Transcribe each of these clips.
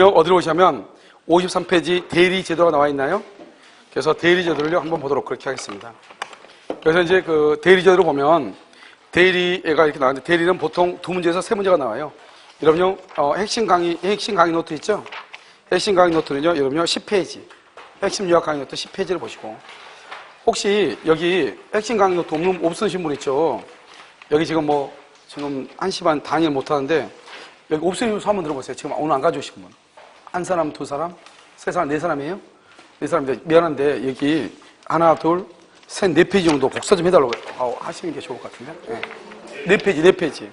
오늘은요, 어디로 오시냐면 53페이지 대리제도가 나와 있나요? 그래서 대리제도를 한번 보도록 그렇게 하겠습니다. 그래서 이제 그 대리제도를 보면 대리가 이렇게 나왔는데 대리는 보통 두 문제에서 세 문제가 나와요. 여러분요, 핵심 강의 노트 있죠? 핵심 강의 노트는요, 여러분요, 10페이지. 핵심 요약 강의 노트 10페이지를 보시고. 혹시 여기 핵심 강의 노트 없으신 분 있죠? 여기 지금 지금 1시 반 당일 못 하는데, 여기 없으신 분 한번 들어보세요. 지금 오늘 안 가져오신 분. 한 사람, 두 사람, 세 사람, 네 사람이에요? 네 사람인데, 미안한데, 여기 하나, 둘, 셋, 네 페이지 정도 복사 좀 해달라고 하시는 게 좋을 것 같은데. 네. 네 페이지.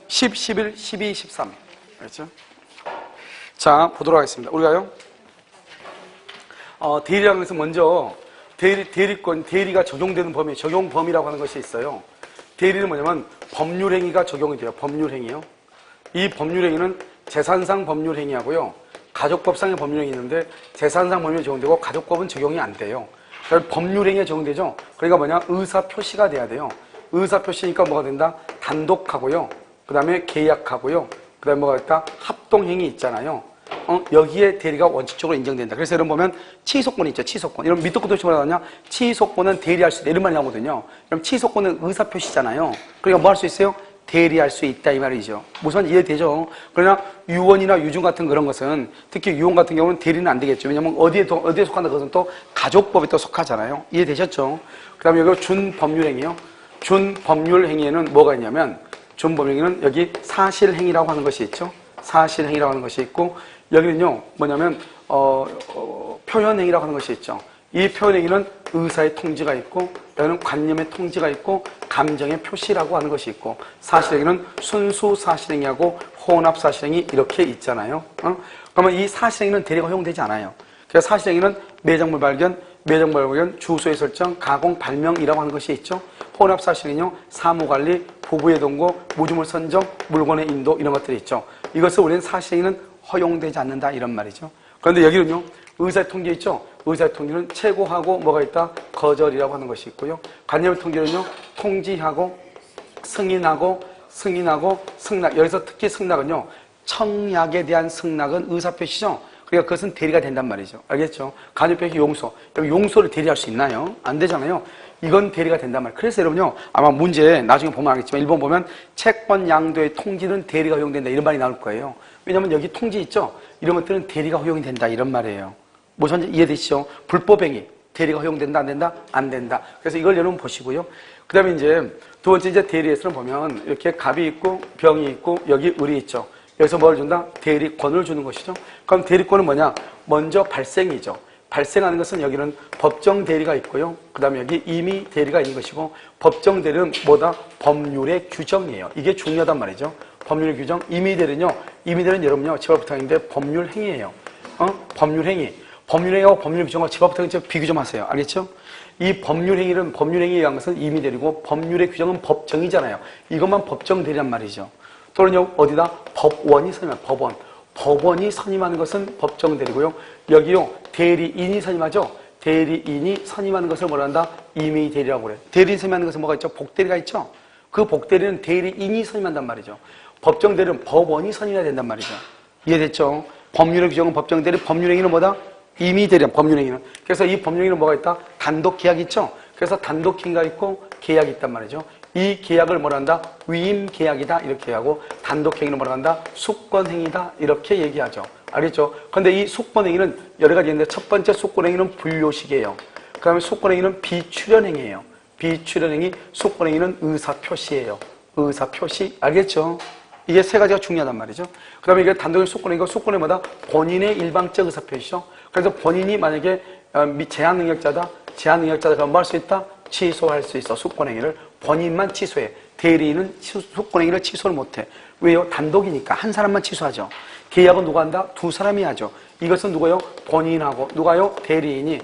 10, 11, 12, 13. 알겠죠? 자, 보도록 하겠습니다. 우리가요, 대리라는 것은 먼저, 대리가 적용되는 범위, 적용 범위라고 하는 것이 있어요. 대리는 뭐냐면, 법률행위가 적용이 돼요. 법률행위요. 이 법률행위는 재산상 법률행위하고요, 가족법상의 법률행위 있는데, 재산상 법률이 적용되고, 가족법은 적용이 안 돼요. 그러니까 법률행위에 적용되죠? 그러니까 뭐냐? 의사표시가 돼야 돼요. 의사표시니까 뭐가 된다? 단독하고요. 그 다음에 계약하고요. 그 다음에 뭐가 있다? 합동행위 있잖아요. 여기에 대리가 원칙적으로 인정된다. 그래서 여러분 보면 취소권 있죠? 취소권. 여러분 밑도 끝도 없이 뭐라 하냐? 취소권은 대리할 수 있다. 이런 말이 나오거든요. 그럼 취소권은 의사표시잖아요. 그러니까 뭐 할 수 있어요? 대리할 수 있다 이 말이죠. 무슨 이해되죠? 그러나 유언이나 유증 같은 그런 것은 특히 유언 같은 경우는 대리는 안 되겠죠. 왜냐하면 어디에 속한다 그것은 또 가족법에 또 속하잖아요. 이해되셨죠? 그 다음에 여기 준법률행위요. 준법률행위에는 뭐가 있냐면 준법률행위는 여기 사실행위라고 하는 것이 있죠. 사실행위라고 하는 것이 있고 여기는요 뭐냐면 표현행위라고 하는 것이 있죠. 이 표현행위는 의사의 통지가 있고 여기는 관념의 통지가 있고 감정의 표시라고 하는 것이 있고 사실행위는 순수 사실행위하고 혼합 사실행위 이렇게 있잖아요. 그러면 이 사실행위는 대리가 허용되지 않아요. 그래서 사실행위는 매장물 발견, 주소의 설정, 가공, 발명이라고 하는 것이 있죠. 혼합 사실행위는요 사무관리, 부부의 동거, 무주물 선정, 물건의 인도 이런 것들이 있죠. 이것을 우리는 사실행위는 허용되지 않는다 이런 말이죠. 그런데 여기는요 의사의 통지 있죠. 의사의 통지는 최고하고 뭐가 있다? 거절이라고 하는 것이 있고요. 관념의 통지는요 통지하고 승인하고 승낙. 여기서 특히 승낙은요 청약에 대한 승낙은 의사표시죠. 그러니까 그것은 대리가 된단 말이죠. 알겠죠? 간접표시 용서. 용서를 대리할 수 있나요? 안 되잖아요. 이건 대리가 된단 말이에요. 그래서 여러분요 아마 문제 나중에 보면 알겠지만 1번 보면 채권 양도의 통지는 대리가 허용된다 이런 말이 나올 거예요. 왜냐하면 여기 통지 있죠? 이런 것들은 대리가 허용이 된다 이런 말이에요. 무슨 이해되시죠? 불법행위 대리가 허용된다 안 된다? 안 된다. 그래서 이걸 여러분 보시고요. 그 다음에 이제 두 번째 이제 대리에서는 보면 이렇게 갑이 있고 병이 있고 여기 을이 있죠. 여기서 뭘 준다? 대리권을 주는 것이죠. 그럼 대리권은 뭐냐? 먼저 발생이죠. 발생하는 것은 여기는 법정 대리가 있고요. 그 다음에 여기 임의 대리가 있는 것이고 법정 대리는 뭐다? 법률의 규정이에요. 이게 중요하단 말이죠. 법률의 규정. 임의 대리는요. 임의 대리는 여러분요. 제발 부탁인데 법률 행위예요. 법률 행위. 법률 행위하고 법률 규정과 제발 부탁인데 비교 좀 하세요. 알겠죠? 이 법률 행위는 법률행위에 의한 것은 임의 대리고 법률의 규정은 법정이잖아요. 이것만 법정 대리란 말이죠. 또는요. 어디다? 법원이 선임하는 법원. 법원이 선임하는 것은 법정 대리고요. 여기요. 대리인이 선임하죠. 대리인이 선임하는 것을 뭐라 한다? 임의 대리라고 그래요. 대리인 선임하는 것은 뭐가 있죠? 복대리가 있죠. 그 복대리는 대리인이 선임한단 말이죠. 법정 대리는 법원이 선임해야 된단 말이죠. 이해됐죠? 법률의 규정은 법정 대리, 법률행위는 뭐다? 임의 대리야, 법률행위는. 그래서 이 법률행위는 뭐가 있다? 단독 계약이 있죠. 그래서 단독 행위가 있고 계약이 있단 말이죠. 이 계약을 뭐라 한다? 위임 계약이다 이렇게 하고 단독 행위는 뭐라 한다? 수권 행위다 이렇게 얘기하죠. 알겠죠? 그런데 이 수권 행위는 여러 가지 있는데 첫 번째 수권 행위는 불요식이에요. 그 다음에 수권 행위는 비출연 행위예요. 비출연 행위, 수권 행위는 의사 표시예요. 의사 표시. 알겠죠? 이게 세 가지가 중요하단 말이죠. 그 다음에 이게 단독의 수권행위가 수권이 뭐다? 본인의 일방적 의사표시죠. 그래서 본인이 만약에 제한 능력자다. 그럼 뭐 할 수 있다? 취소할 수 있어. 수권행위를. 본인만 취소해. 대리인은 수권행위를 취소를 못해. 왜요? 단독이니까 한 사람만 취소하죠. 계약은 누가 한다? 두 사람이 하죠. 이것은 누구요? 본인하고 누가요? 대리인이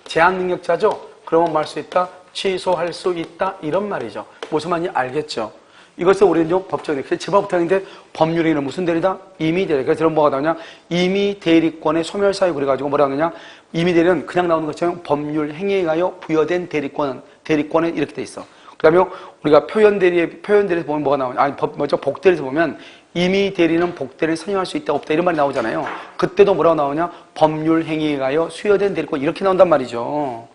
제한 능력자죠. 그러면 뭐 할 수 있다? 취소할 수 있다. 이런 말이죠. 무슨 말인지 알겠죠? 이것을 우리는 법정에, 제발 부탁인데 법률행위는 무슨 대리다? 임의 대리. 그래서 여러분 뭐가 나오냐? 임의 대리권의 소멸사유 그래가지고 뭐라 하느냐? 임의 대리는 그냥 나오는 것처럼 법률 행위에 의하여 부여된 대리권에 이렇게 돼 있어. 그 다음에 우리가 표현 대리에서 보면 뭐가 나오냐? 아니, 복대리에서 보면 이미 대리는 복대를 선임할 수 있다 없다 이런 말이 나오잖아요. 그때도 뭐라고 나오냐? 법률 행위에 의하여 수여된 대리권 이렇게 나온단 말이죠.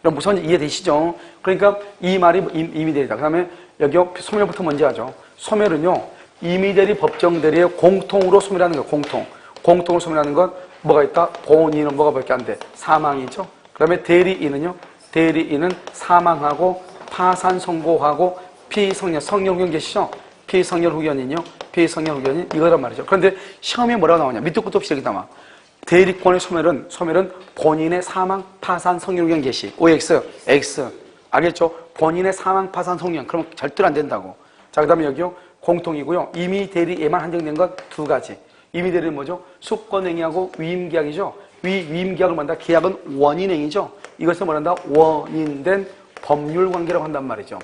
그럼 무슨 이해되시죠? 그러니까 이 말이 이미 대리다. 그 다음에 여기 소멸부터 먼저 하죠. 소멸은요, 이미 대리 법정 대리의 공통으로 소멸하는 거예요. 공통으로 소멸하는 건 뭐가 있다? 본인은 뭐가 밖에 안 돼? 사망이죠. 그 다음에 대리인은요, 대리인은 사망하고 파산 선고하고 성년 후견 계시죠? 피성년 후견인요, 피성년 후견인 이거란 말이죠. 그런데 시험에 뭐라고 나오냐? 밑도 끝도 없이 이렇게 나와. 대리권의 소멸은 본인의 사망, 파산, 성년 후견 개시. OX, X. 알겠죠? 본인의 사망, 파산, 성년. 그럼 절대로 안 된다고. 자, 그 다음에 여기요. 공통이고요. 이미 대리에만 한정된 것 두 가지. 이미 대리는 뭐죠? 수권행위하고 위임계약이죠. 위임계약을 말한다. 계약은 원인행위죠. 이것을 말한다. 원인된 법률관계라고 한단 말이죠.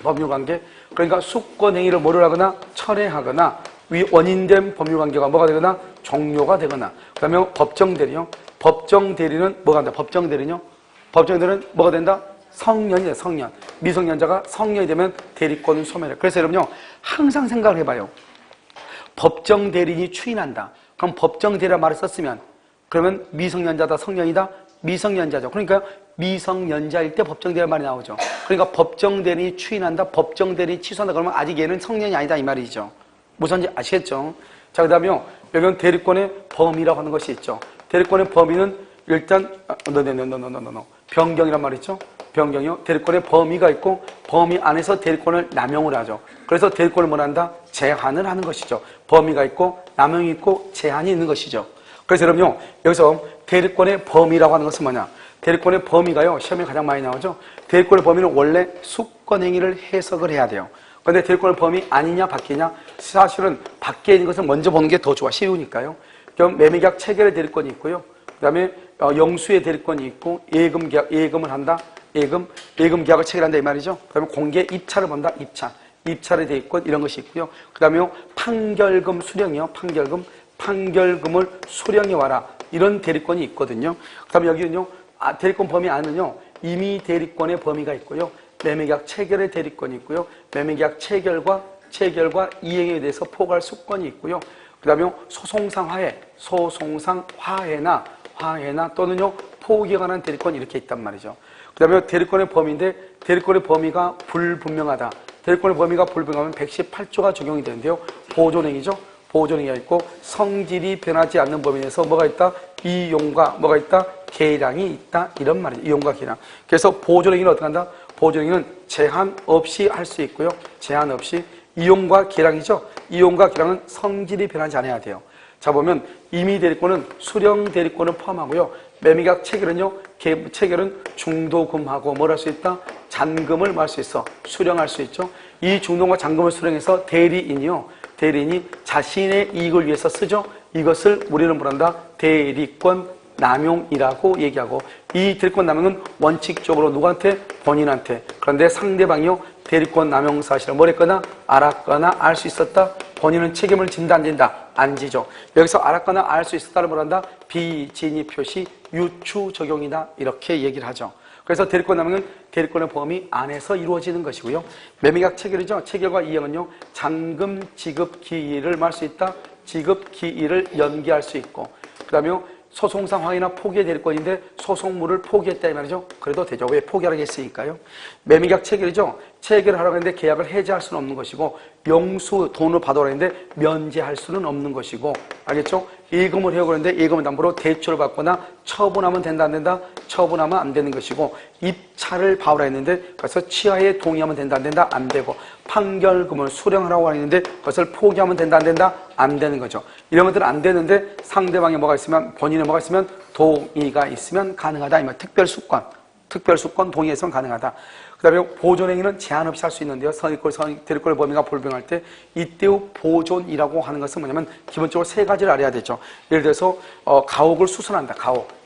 법률관계. 그러니까 수권행위를 뭐를 하거나 철회하거나 원인된 법률관계가 뭐가 되거나 종료가 되거나. 그 다음에 법정대리요. 법정대리는 뭐가 한다? 법정대리는요. 법정대리는 뭐가 된다? 성년이에요. 성년. 미성년자가 성년이 되면 대리권은 소멸해. 그래서 여러분요. 항상 생각을 해봐요. 법정대리인이 추인한다. 그럼 법정대리라는 말을 썼으면 그러면 미성년자다 성년이다? 미성년자죠. 그러니까 미성년자일 때 법정대리라는 말이 나오죠. 그러니까 법정대리인이 추인한다. 법정대리인이 취소한다. 그러면 아직 얘는 성년이 아니다 이 말이죠. 무슨지 아시겠죠? 자, 그 다음에요. 여기는 대리권의 범위라고 하는 것이 있죠. 대리권의 범위는 일단 변경이란 말이죠. 변경이요. 대리권의 범위가 있고 범위 안에서 대리권을 남용을 하죠. 그래서 대리권을 뭐 한다? 제한을 하는 것이죠. 범위가 있고 남용이 있고 제한이 있는 것이죠. 그래서 여러분요. 여기서 대리권의 범위라고 하는 것은 뭐냐? 대리권의 범위가요. 시험에 가장 많이 나오죠. 대리권의 범위는 원래 수권행위를 해석을 해야 돼요. 그런데 대리권의 범위 아니냐 밖이냐? 사실은 밖에 있는 것을 먼저 보는 게 더 좋아. 쉬우니까요. 그럼 매매계약 체결의 대리권이 있고요. 그 다음에 영수의 대리권이 있고 예금을 한다. 예금 계약을 체결한다 이 말이죠. 그 다음에 공개 입찰을 본다. 입찰의 대리권 이런 것이 있고요. 그 다음에 판결금 수령이요. 판결금을 수령해 와라. 이런 대리권이 있거든요. 그 다음에 여기는요. 대리권 범위 안은요. 이미 대리권의 범위가 있고요. 매매계약 체결의 대리권이 있고요. 매매계약 체결과 이행에 대해서 포괄 수권이 있고요. 그 다음에 소송상 화해나 또는요. 포기에 관한 대리권이 이렇게 있단 말이죠. 그 다음에 대리권의 범위인데 대리권의 범위가 불분명하다. 대리권의 범위가 불분명하면 118조가 적용이 되는데요. 보존행위죠. 보존행위가 있고 성질이 변하지 않는 범위 내에서 뭐가 있다? 이용과 뭐가 있다? 계량이 있다. 이런 말이죠. 이용과 계량. 그래서 보존행위는 어떻게 한다? 보존행위는 제한 없이 할 수 있고요. 제한 없이. 이용과 계량이죠. 이용과 계량은 성질이 변하지 않아야 돼요. 자, 보면 임의 대리권은 수령 대리권을 포함하고요. 매매계약 체결은요. 체결은 중도금하고 뭘 할 수 있다? 잔금을 뭐 할 수 있어? 수령할 수 있죠. 이 중도금과 잔금을 수령해서 대리인이 자신의 이익을 위해서 쓰죠. 이것을 우리는 뭐란다? 대리권 남용이라고 얘기하고, 이 대리권 남용은 원칙적으로 누구한테? 본인한테. 그런데 상대방이요. 대리권 남용 사실을 뭘 했거나 알았거나 알 수 있었다. 본인은 책임을 진다 안 진다? 안 지죠. 여기서 알았거나 알 수 있었다를 뭐란다? 비진입 표시 유추 적용이다. 이렇게 얘기를 하죠. 그래서 대리권 남용은 대리권의 범위 안에서 이루어지는 것이고요. 매매계약 체결이죠. 체결과 이행은요. 잔금 지급 기일을 말 수 있다. 지급 기일을 연기할 수 있고, 그 다음에 소송상 확인이나 포기의 대리권인데 소송물을 포기했다 이 말이죠. 그래도 되죠. 왜? 포기하라고 했으니까요. 매매계약 체결이죠. 체결을 하라고 했는데 계약을 해지할 수는 없는 것이고, 용수 돈을 받아오라 했는데 면제할 수는 없는 것이고, 알겠죠? 예금을 해오고 그랬는데 예금을 담보로 대출을 받거나 처분하면 된다 안 된다? 처분하면 안 되는 것이고, 입찰을 봐오라 했는데 그래서 취하에 동의하면 된다 안 된다? 안 되고, 판결금을 수령하라고 했는데 그것을 포기하면 된다 안 된다? 안 되는 거죠. 이런 것들은 안 되는데 상대방에 뭐가 있으면, 본인에 뭐가 있으면 동의가 있으면 가능하다. 이말 특별수권 동의해서는 가능하다. 그 다음에 보존행위는 제한 없이 할 수 있는데요. 대리권의 범위가 불분명할 때 이때의 보존이라고 하는 것은 뭐냐면 기본적으로 세 가지를 알아야 되죠. 예를 들어서 가옥을 수선한다.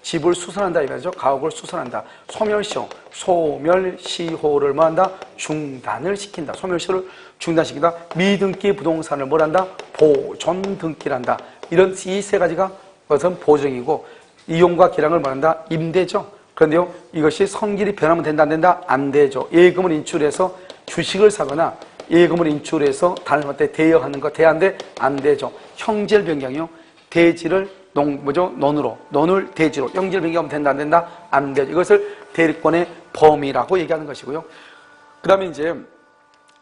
집을 수선한다 이거죠. 가옥을 수선한다. 소멸시효를 뭐한다? 중단을 시킨다. 소멸시효를 중단시킨다. 미등기 부동산을 뭐한다? 보존 등기란다. 이런 이 세 가지가 것은 보존이고, 이용과 계량을 말한다? 임대죠. 그런데요, 이것이 성질이 변하면 된다 안 된다? 안 되죠. 예금을 인출해서 주식을 사거나 예금을 인출해서 다른 사람한테 대여하는 거 대안돼? 안 되죠. 형질 변경이요. 대지를 논으로, 논을 대지로 형질 변경하면 된다, 안 된다? 안 되죠. 이것을 대리권의 범위라고 얘기하는 것이고요. 그 다음에 이제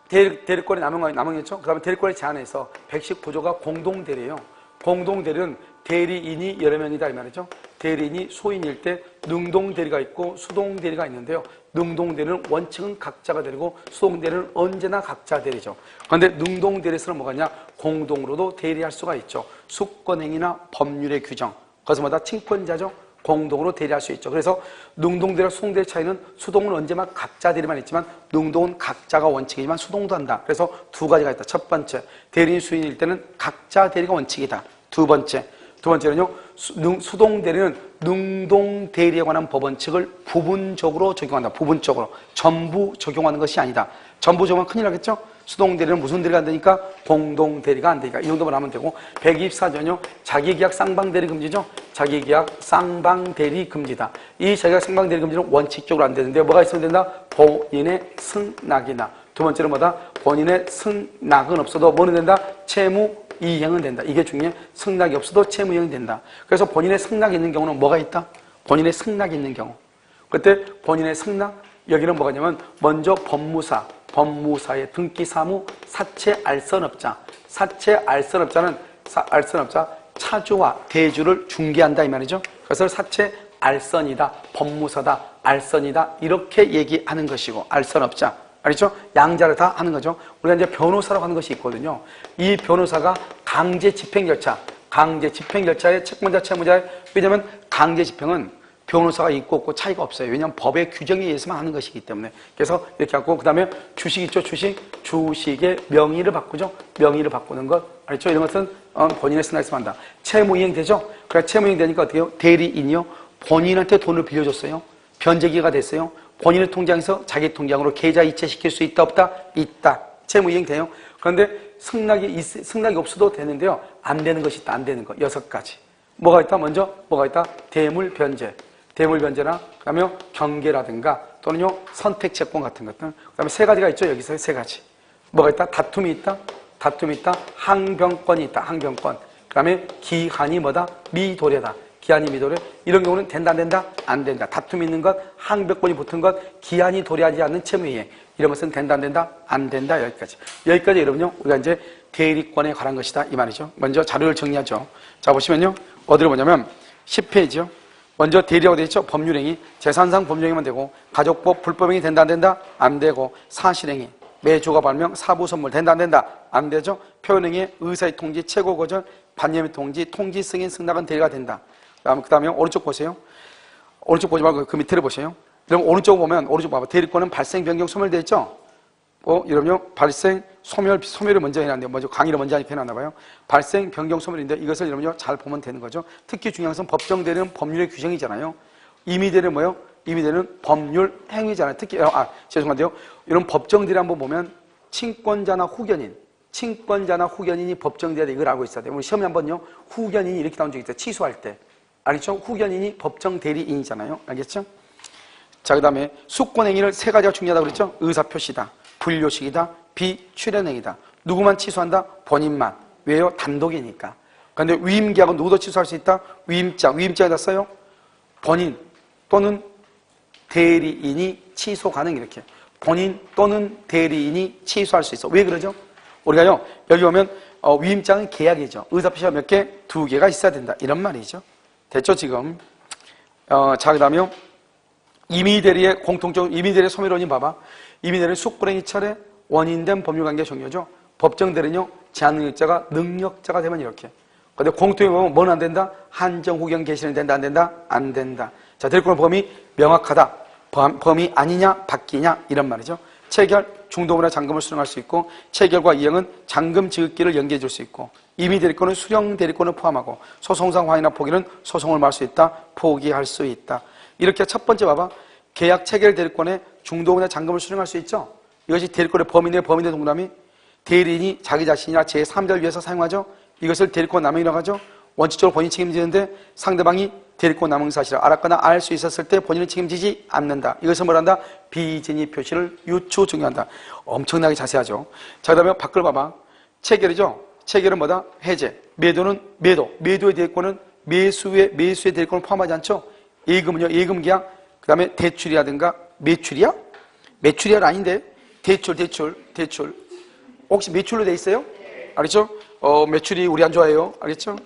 대리권이 남은겠죠? 그 다음에 대리권의 제한에서 119조가 공동대리예요. 공동대리는 대리인이 여러 명이다 이 말이죠. 대리인이 소인일 때 능동대리가 있고 수동대리가 있는데요. 능동대리는 원칙은 각자가 대리고 수동대리는 언제나 각자 대리죠. 그런데 능동대리에서는 뭐가 있냐? 공동으로도 대리할 수가 있죠. 수권행위나 법률의 규정, 그것마다 친권자죠. 공동으로 대리할 수 있죠. 그래서 능동대리와 수동대리 차이는 수동은 언제나 각자 대리만 있지만 능동은 각자가 원칙이지만 수동도 한다. 그래서 두 가지가 있다. 첫 번째, 대리인 수인일 때는 각자 대리가 원칙이다. 두 번째는요, 수동 대리는 능동 대리에 관한 법원칙을 부분적으로 적용한다. 부분적으로. 전부 적용하는 것이 아니다. 전부 적용하면 큰일 나겠죠? 수동 대리는 무슨 대리가 안 되니까? 공동 대리가 안 되니까. 이 정도만 하면 되고. 124조는요, 자기계약 쌍방 대리 금지죠? 자기계약 쌍방 대리 금지다. 이 자기계약 쌍방 대리 금지는 원칙적으로 안 되는데 뭐가 있으면 된다? 본인의 승낙이나. 두 번째는 뭐다? 본인의 승낙은 없어도 뭐는 된다? 채무 이행은 된다. 이게 중요해. 승낙이 없어도 채무 이행이 된다. 그래서 본인의 승낙이 있는 경우는 뭐가 있다? 본인의 승낙이 있는 경우. 그때 본인의 승낙, 여기는 뭐가 있냐면 먼저 법무사의 등기 사무 사채 알선업자. 사채 알선업자는 알선업자 차주와 대주를 중개한다 이 말이죠. 그래서 사채 알선이다, 법무사다, 알선이다 이렇게 얘기하는 것이고 알선업자. 알겠죠? 양자를 다 하는 거죠. 우리가 이제 변호사라고 하는 것이 있거든요. 이 변호사가 강제 집행 절차의 채권자, 채무자의, 왜냐하면 강제 집행은 변호사가 있고 없고 차이가 없어요. 왜냐하면 법의 규정에 의해서만 하는 것이기 때문에. 그래서 이렇게 하고, 그 다음에 주식 있죠? 주식의 명의를 바꾸죠? 명의를 바꾸는 것. 알겠죠? 이런 것은 본인의 승낙이 있으면 한다. 채무이행 되죠? 그래, 채무이행 되니까 어떻게 해요? 대리인이요? 본인한테 돈을 빌려줬어요. 변제기가 됐어요. 본인의 통장에서 자기 통장으로 계좌 이체시킬 수 있다, 없다? 있다. 채무이행 돼요. 그런데 승낙이 없어도 되는데요. 안 되는 것이 있다, 안 되는 거. 6가지. 뭐가 있다? 먼저, 뭐가 있다? 대물변제. 대물변제나, 그 다음에 경계라든가, 또는요, 선택채권 같은 것들. 그 다음에 3가지가 있죠. 여기서 3가지. 뭐가 있다? 다툼이 있다. 항변권이 있다. 항변권. 그 다음에 기한이 뭐다? 미도래다. 기한이 미도래. 이런 경우는 된다, 안 된다? 안 된다. 다툼이 있는 것, 항변권이 붙은 것, 기한이 도래하지 않는 채무이행. 이런 것은 된다, 안 된다? 안 된다. 여기까지. 여기까지 여러분요, 우리가 이제 대리권에 관한 것이다. 이 말이죠. 먼저 자료를 정리하죠. 자, 보시면요. 어디로 보냐면, 10페이지요. 먼저 대리라고 되어 있죠. 법률행위. 재산상 법률행위만 되고, 가족법 불법행위 된다, 안 된다? 안 되고, 사실행위. 매조가 발명, 사부선물 된다, 안 된다? 안 되죠. 표현행위, 의사의 통지, 최고거절, 반려의 통지, 통지 승인, 승낙은 대리가 된다. 그 다음에 오른쪽 보세요. 오른쪽 보지 말고 그 밑에를 보세요. 그럼 오른쪽 보면, 오른쪽 봐봐. 대리권은 발생, 변경, 소멸되어 있죠? 이러면요. 발생, 소멸을 먼저 해놨는데, 먼저 강의를 먼저 하니까 해놨나 봐요. 발생, 변경, 소멸인데 이것을 여러분요. 잘 보면 되는 거죠. 특히 중요한 것은 법정 대리는 법률의 규정이잖아요. 임의 대리는 뭐예요? 임의 대리는 법률 행위잖아요. 특히, 죄송한데요. 이런 법정 대리 한번 보면 친권자나 후견인이 법정 대리 이걸 알고 있어야 돼요. 우리 시험에 한번요. 후견인이 이렇게 나온 적이 있어요. 취소할 때. 알겠죠? 후견인이 법정 대리인이잖아요. 알겠죠? 자, 그 다음에 수권행위를 3가지가 중요하다고 그랬죠? 의사표시다, 불요식이다, 비출연행위다. 누구만 취소한다? 본인만. 왜요? 단독이니까. 그런데 위임계약은 누구도 취소할 수 있다? 위임장에다 써요? 본인 또는 대리인이 취소 가능 이렇게. 본인 또는 대리인이 취소할 수 있어. 왜 그러죠? 우리가요, 여기 보면 위임장은 계약이죠. 의사표시가 몇 개? 2개가 있어야 된다. 이런 말이죠. 됐죠, 지금? 자, 그 다음에요. 임의대리의 공통적, 임의대리의 소멸원인 봐봐. 임의대리는 숙불행위 철에 원인된 법률관계 종료죠. 법정대리는요, 제한능력자가 능력자가 되면 이렇게. 근데 공통에 보면 뭐는 안 된다? 한정, 후견, 개시는 된다, 안 된다? 안 된다. 자, 대리권 범위 명확하다. 범위 아니냐, 바뀌냐, 이런 말이죠. 체결, 중도부나 잔금을 수령할 수 있고, 체결과 이행은 잔금 지급기를 연기해 줄 수 있고, 임의대리권은 수령 대리권을 포함하고, 소송상 확인이나 포기는 소송을 말 수 있다, 포기할 수 있다. 이렇게 첫 번째 봐봐. 계약 체결 대리권에 중도부나 잔금을 수령할 수 있죠. 이것이 대리권의 범위인데 동그라미. 대리인이 자기 자신이나 제3자를 위해서 사용하죠. 이것을 대리권 남용이라고 하죠. 원칙적으로 본인이 책임지는데 상대방이 대리권 남은 사실을 알았거나 알 수 있었을 때 본인은 책임지지 않는다. 이것을 뭐란다? 비진위 표시를 유추 증명한다. 엄청나게 자세하죠. 자, 그다음에 밖을 봐봐. 체결이죠. 체결은 뭐다? 해제. 매도는 매도. 매도의 대리권은 매수의 대리권을 포함하지 않죠. 예금은요. 예금계약. 그다음에 대출이라든가 매출이야? 매출이야 아닌데. 대출. 혹시 매출로 돼 있어요? 알겠죠? 매출이 우리 안 좋아해요. 알겠죠?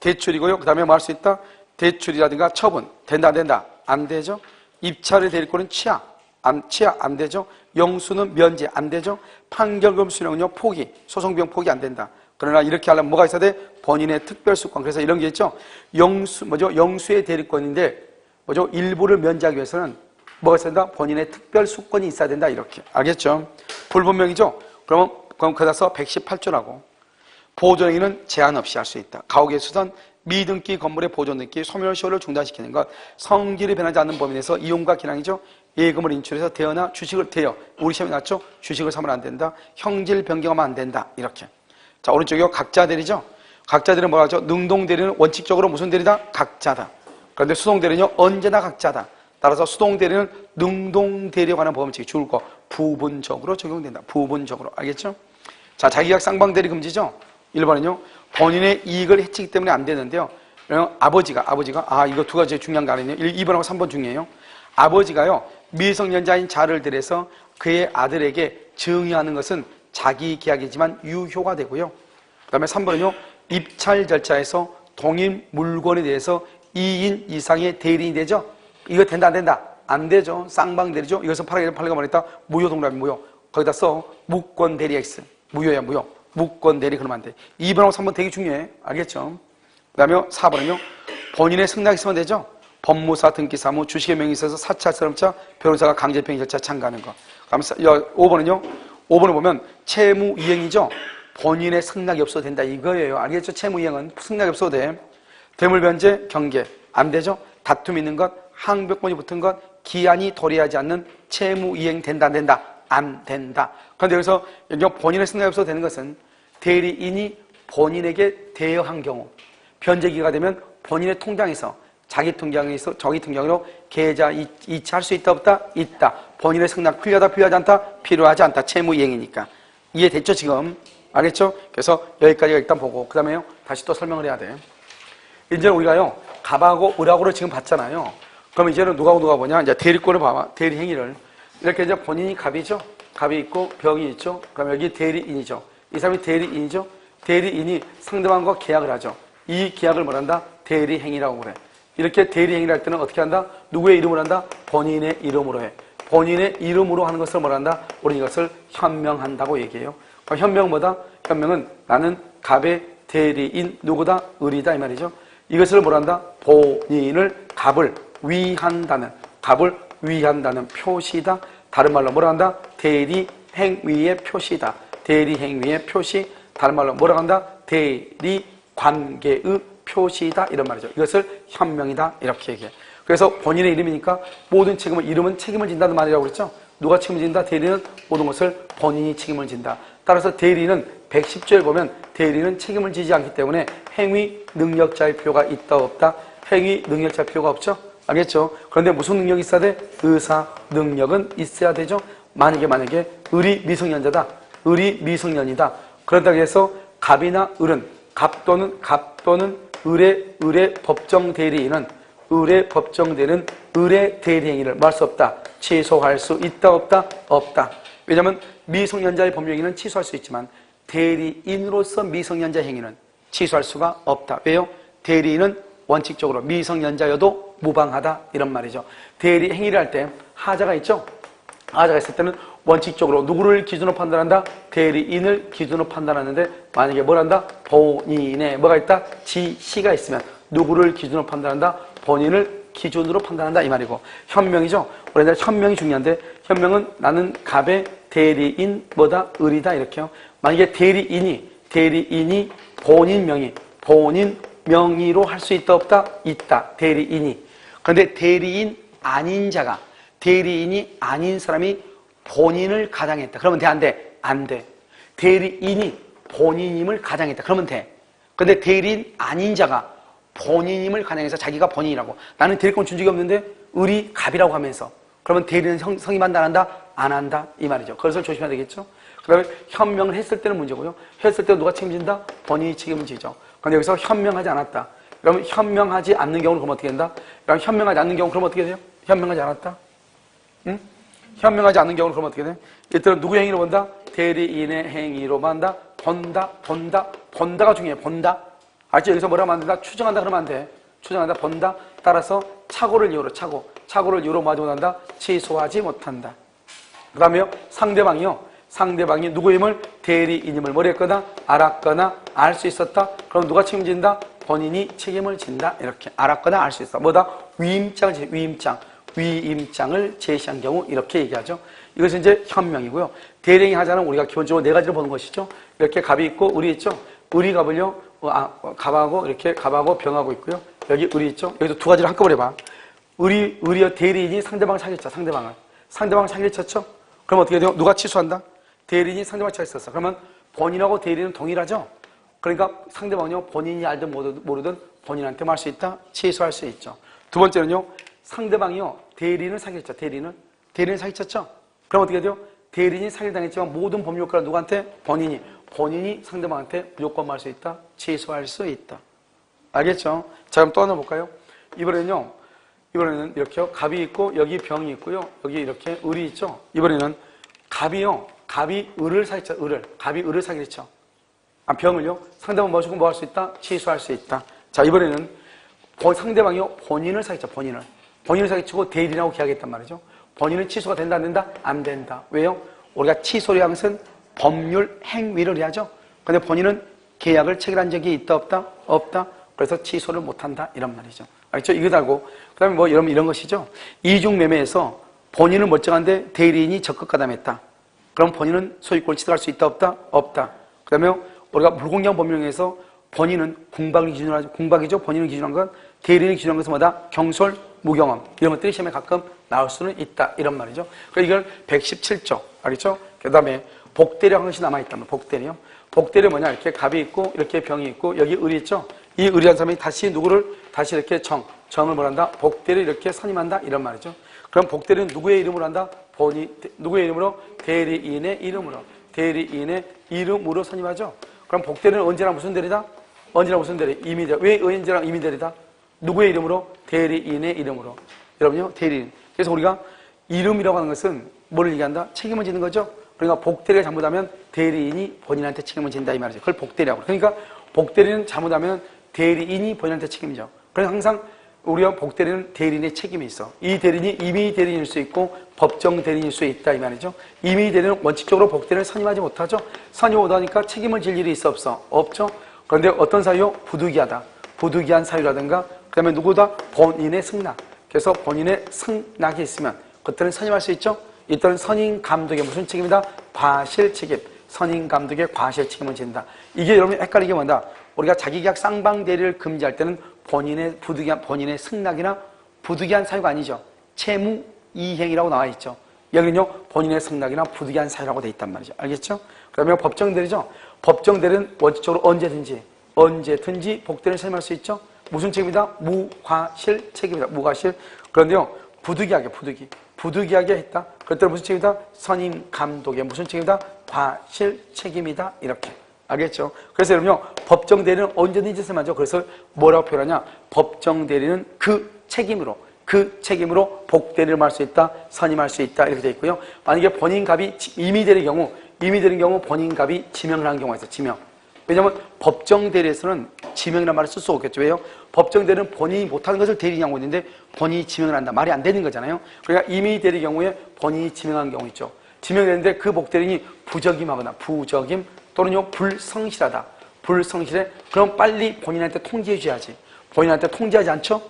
대출이고요. 그 다음에 뭐 할 수 있다? 대출이라든가 처분. 된다, 안 된다? 안 되죠? 입찰의 대리권은 취하. 안 되죠? 영수는 면제. 안 되죠? 판결금 수령은요, 포기. 소송비용 포기 안 된다. 그러나 이렇게 하려면 뭐가 있어야 돼? 본인의 특별수권. 그래서 이런 게 있죠? 영수의 대리권인데, 일부를 면제하기 위해서는 뭐가 있어야 된다? 본인의 특별수권이 있어야 된다. 이렇게. 알겠죠? 불분명이죠? 그럼 그래서 118조라고. 보존행위는 제한 없이 할 수 있다. 가옥의 수선, 미등기 건물의 보존 등기, 소멸시효를 중단시키는 것, 성질이 변하지 않는 범위 내에서 이용과 기량이죠. 예금을 인출해서 대여나 주식을 대여. 우리 시험에 나왔죠? 주식을 사면 안 된다. 형질 변경하면 안 된다. 이렇게. 자, 오른쪽이요. 각자 대리죠. 각자 대리는 뭐라 하죠? 능동 대리는 원칙적으로 무슨 대리다? 각자다. 그런데 수동 대리는요. 언제나 각자다. 따라서 수동 대리는 능동 대리에 관한 법칙이 좋을 거 부분적으로 적용된다. 부분적으로. 알겠죠? 자, 자기계약 쌍방 대리 금지죠? 1번은요. 본인의 이익을 해치기 때문에 안 되는데요. 아버지가 이거 두 가지 중요한 거 아니에요? 2번하고 3번 중요해요. 아버지가요. 미성년자인 자를 들여서 그의 아들에게 증여하는 것은 자기 계약이지만 유효가 되고요. 그 다음에 3번은요. 입찰 절차에서 동일 물건에 대해서 2인 이상의 대리인이 되죠? 이거 된다, 안 된다? 안 되죠. 쌍방 대리죠. 이것은 파라그래프가 말했다. 무효 동그라미 무효. 거기다 써. 무권 대리 X. 무효야, 무효. 무권 대리 그러면 안 돼. 2번하고 3번 되게 중요해. 알겠죠? 그 다음에 4번은요. 본인의 승낙이 있으면 되죠? 법무사 등기사무 주식의 명의 있어서 사찰 사람차 변호사가 강제평의 절차 참가하는 거. 그럼 5번은요. 5번을 보면 채무이행이죠. 본인의 승낙이 없어도 된다 이거예요. 알겠죠? 채무이행은 승낙이 없어도 돼. 대물변제 경계 안 되죠? 다툼 있는 것, 항변권이 붙은 것, 기한이 도래하지 않는 채무이행 된다 안 된다? 안 된다. 그런데 여기서 본인의 승낙이 없어도 되는 것은 대리인이 본인에게 대여한 경우 변제기가 되면 본인의 통장에서 자기 통장에서 저기 통장으로 계좌 이체할 수 있다 없다? 있다. 본인의 승낙 필요하다 필요하지 않다? 필요하지 않다. 채무이행이니까. 이해됐죠 지금? 알겠죠? 그래서 여기까지가 일단 보고 그 다음에요 다시 또 설명을 해야 돼. 이제 우리가요 갑하고 을하고를 지금 봤잖아요. 그럼 이제는 누가 보냐? 이제 대리권을 봐봐. 대리행위를 이렇게 이제 본인이 갑이죠. 갑이 있고 벽이 있죠. 그럼 여기 대리인이죠. 이 사람이 대리인이죠. 대리인이 상대방과 계약을 하죠. 이 계약을 뭐란다? 대리행위라고 그래. 이렇게 대리행위를 할 때는 어떻게 한다? 누구의 이름으로 한다? 본인의 이름으로 해. 본인의 이름으로 하는 것을 뭐란다? 우리 이것을 현명한다고 얘기해요. 그럼 현명은 뭐다? 현명은 나는 갑의 대리인 누구다? 을이다 이 말이죠. 이것을 뭐란다? 본인을 갑을 위한다는 표시다. 다른 말로 뭐라 한다? 대리행위의 표시다. 대리행위의 표시. 다른 말로 뭐라 한다? 대리관계의 표시다. 이런 말이죠. 이것을 현명이다. 이렇게 얘기해. 그래서 본인의 이름이니까 모든 이름은 책임을 진다는 말이라고 그랬죠? 누가 책임을 진다? 대리는 모든 것을 본인이 책임을 진다. 따라서 대리는 110조에 보면 대리는 책임을 지지 않기 때문에 행위 능력자의 필요가 있다 없다? 행위 능력자의 필요가 없죠? 알겠죠? 그런데 무슨 능력이 있어야 돼? 의사 능력은 있어야 되죠? 만약에 을이 미성년자다. 을이 미성년이다. 그렇다고 해서 갑이나 을은 갑 또는 을의 법정 대리인은 을의 법정 대리는 을의 대리행위를 뭐 할 수 없다. 취소할 수 있다 없다? 없다. 왜냐하면 미성년자의 법령행위는 취소할 수 있지만 대리인으로서 미성년자 행위는 취소할 수가 없다. 왜요? 대리인은 원칙적으로 미성년자여도 무방하다 이런 말이죠. 대리 행위를 할 때 하자가 있죠. 하자가 있을 때는 원칙적으로 누구를 기준으로 판단한다? 대리인을 기준으로 판단하는데 만약에 뭘 한다? 본인의 뭐가 있다? 지시가 있으면 누구를 기준으로 판단한다? 본인을 기준으로 판단한다 이 말이고 현명이죠. 우리나라 현명이 중요한데 현명은 나는 갑의 대리인 뭐다? 을이다 이렇게요. 만약에 대리인이 본인 명의로 할 수 있다 없다? 있다. 대리인이. 그런데 대리인이 아닌 사람이 본인을 가장했다. 그러면 돼? 안 돼? 안 돼. 대리인이 본인임을 가장했다. 그러면 돼. 그런데 대리인 아닌 자가 본인임을 가정해서 자기가 본인이라고. 나는 대리권 준 적이 없는데 을이 갑이라고 하면서 그러면 대리는 성립한다 안 한다? 안 한다 이 말이죠. 그것을 조심해야 되겠죠. 그 다음에 현명을 했을 때는 문제고요. 했을 때 누가 책임진다? 본인이 책임을 지죠. 그런데 여기서 현명하지 않았다. 그러면 현명하지 않는 경우는 그럼 어떻게 된다? 그럼 현명하지 않는 경우 그럼 어떻게 돼요? 현명하지 않았다? 응? 현명하지 않는 경우는 그럼 어떻게 돼요? 이때는 누구 행위로 본다? 대리인의 행위로 본다. 본다가 중요해. 본다. 알죠? 여기서 뭐라고 하면 안 된다? 추정한다 그러면 안 돼. 추정한다, 본다. 따라서 착오를 이유로 착오를 이유로 뭐 하지 못한다? 취소하지 못한다. 그 다음에요, 상대방이 누구의 힘을? 대리인임을 뭘 했거나 알았거나 알 수 있었다. 그럼 누가 책임진다? 본인이 책임을 진다. 이렇게 알았거나 알 수 있었다. 뭐다? 위임장을 제시한 경우 이렇게 얘기하죠. 이것은 이제 현명이고요. 대리인이 하자는 우리가 기본적으로 네 가지를 보는 것이죠. 이렇게 갑이 있고 을이 있죠. 을이 갑을요. 갑하고 이렇게 갑하고 병하고 있고요. 여기 을이 있죠. 여기도 두 가지를 한꺼번에 봐. 을이요 대리인이 상대방을 사기쳤죠. 상대방을 사기쳤죠. 그럼 어떻게 돼요? 누가 취소한다? 대리인이 상대방을 사기쳤어. 그러면 본인하고 대리인은 동일하죠. 그러니까 상대방은요 본인이 알든 모르든 본인한테 말 수 있다. 취소할 수 있죠. 두 번째는요 상대방이요 대리인을 사기쳤죠. 대리인을 사기쳤죠. 그럼 어떻게 돼요? 대리인이 사기당했지만 모든 법률가는 누구한테? 본인이 상대방한테 무조건 말 수 있다. 취소할 수 있다. 알겠죠? 자, 그럼 또 하나 볼까요? 이번에는 이렇게요. 갑이 있고, 여기 병이 있고요. 여기 이렇게 을이 있죠? 이번에는 갑이 을을 사기쳐, 갑이 을을 사기쳐. 병을요. 상대방 모시고 뭐 할 수 있다? 취소할 수 있다. 자, 이번에는 상대방이요. 본인을 사기쳐, 본인을 사기치고 대리인하고 계약했단 말이죠. 본인은 취소가 된다, 안 된다? 안 된다. 왜요? 우리가 취소를 하는 것은 법률 행위를 해야죠. 근데 본인은 계약을 체결한 적이 있다, 없다? 없다. 그래서 취소를 못한다. 이런 말이죠. 알겠죠? 이거 달고. 그 다음에 뭐 이런 것이죠. 이중매매에서 본인은 멀쩡한데 대리인이 적극 가담했다. 그럼 본인은 소유권을 취득할 수 있다, 없다? 없다. 그 다음에 우리가 불공정 법률에서 본인은 궁박을 기준으로 하죠. 궁박이죠. 본인을 기준한 건 대리인을 기준한 것은 뭐다? 경솔, 무경험. 이런 것들이 시험에 가끔 나올 수는 있다. 이런 말이죠. 그러니까 이걸 117조. 알겠죠? 그 다음에 복대리라는 것이 남아있다면 복대리요. 복대리 뭐냐? 이렇게 갑이 있고 이렇게 병이 있고 여기 을이 있죠. 이 을이라는 사람이 다시 누구를 다시 이렇게 정을 뭐란다? 복대리 이렇게 선임한다. 이런 말이죠. 그럼 복대리는 누구의 이름으로 한다? 누구의 이름으로? 대리인의 이름으로 선임하죠. 그럼 복대리는 언제나 무슨 대리다? 언제나 무슨 대리? 임의대리. 왜 언제나 임의대리다? 누구의 이름으로? 대리인의 이름으로. 여러분요, 대리인. 그래서 우리가 이름이라고 하는 것은 뭐를 얘기한다? 책임을 지는 거죠. 그러니까 복대리가 잘못하면 대리인이 본인한테 책임을 진다 이 말이죠. 그걸 복대리라고. 그러니까 복대리는 잘못하면 대리인이 본인한테 책임져. 그래서 항상 우리가 복대리는 대리인의 책임이 있어. 이 대리인이 임의 대리인일 수 있고 법정 대리인일 수 있다 이 말이죠. 임의 대리인은 원칙적으로 복대리를 선임하지 못하죠. 선임 못하니까 책임을 질 일이 있어 없어? 없죠. 그런데 어떤 사유? 부득이한 사유라든가 그다음에 누구다? 본인의 승낙. 그래서 본인의 승낙이 있으면 그때는 선임할 수 있죠. 이때는 선임 감독의 무슨 책임이다? 과실 책임. 선임 감독의 과실 책임을 진다. 이게 여러분 헷갈리게 뭔다? 우리가 자기계약 쌍방 대리를 금지할 때는 본인의 승낙이나 부득이한 사유가 아니죠. 채무 이행이라고 나와 있죠. 여기는요 본인의 승낙이나 부득이한 사유라고 돼 있단 말이죠. 알겠죠? 그다음에 법정 대리죠. 법정 대리는 원칙적으로 언제든지 복대리를 선임할 수 있죠. 무슨 책임이다? 무과실 책임이다. 무과실. 그런데요 부득이하게 했다. 그때는 무슨 책임이다? 선임 감독의 무슨 책임이다? 과실 책임이다. 이렇게. 알겠죠? 그래서 여러분요, 법정 대리는 언제든지 선임하죠. 그래서 뭐라고 표현하냐? 법정 대리는 그 책임으로 복대리를 할 수 있다, 선임할 수 있다. 이렇게 되어 있고요. 만약에 본인갑이 임의 대리의 경우 본인갑이 지명을 한 경우가 있어요. 지명. 왜냐하면 법정 대리에서는 지명이라는 말을 쓸 수 없겠죠. 왜요? 법정 대리는 본인이 못하는 것을 대리인이 하고 있는데 본인이 지명을 한다. 말이 안 되는 거잖아요. 그러니까 임의 대리 경우에 본인이 지명한 경우 있죠. 지명했는데 그 복대리인이 부적임하거나 또는요 불성실하다. 불성실해. 그럼 빨리 본인한테 통지해 줘야지. 본인한테 통지하지 않죠?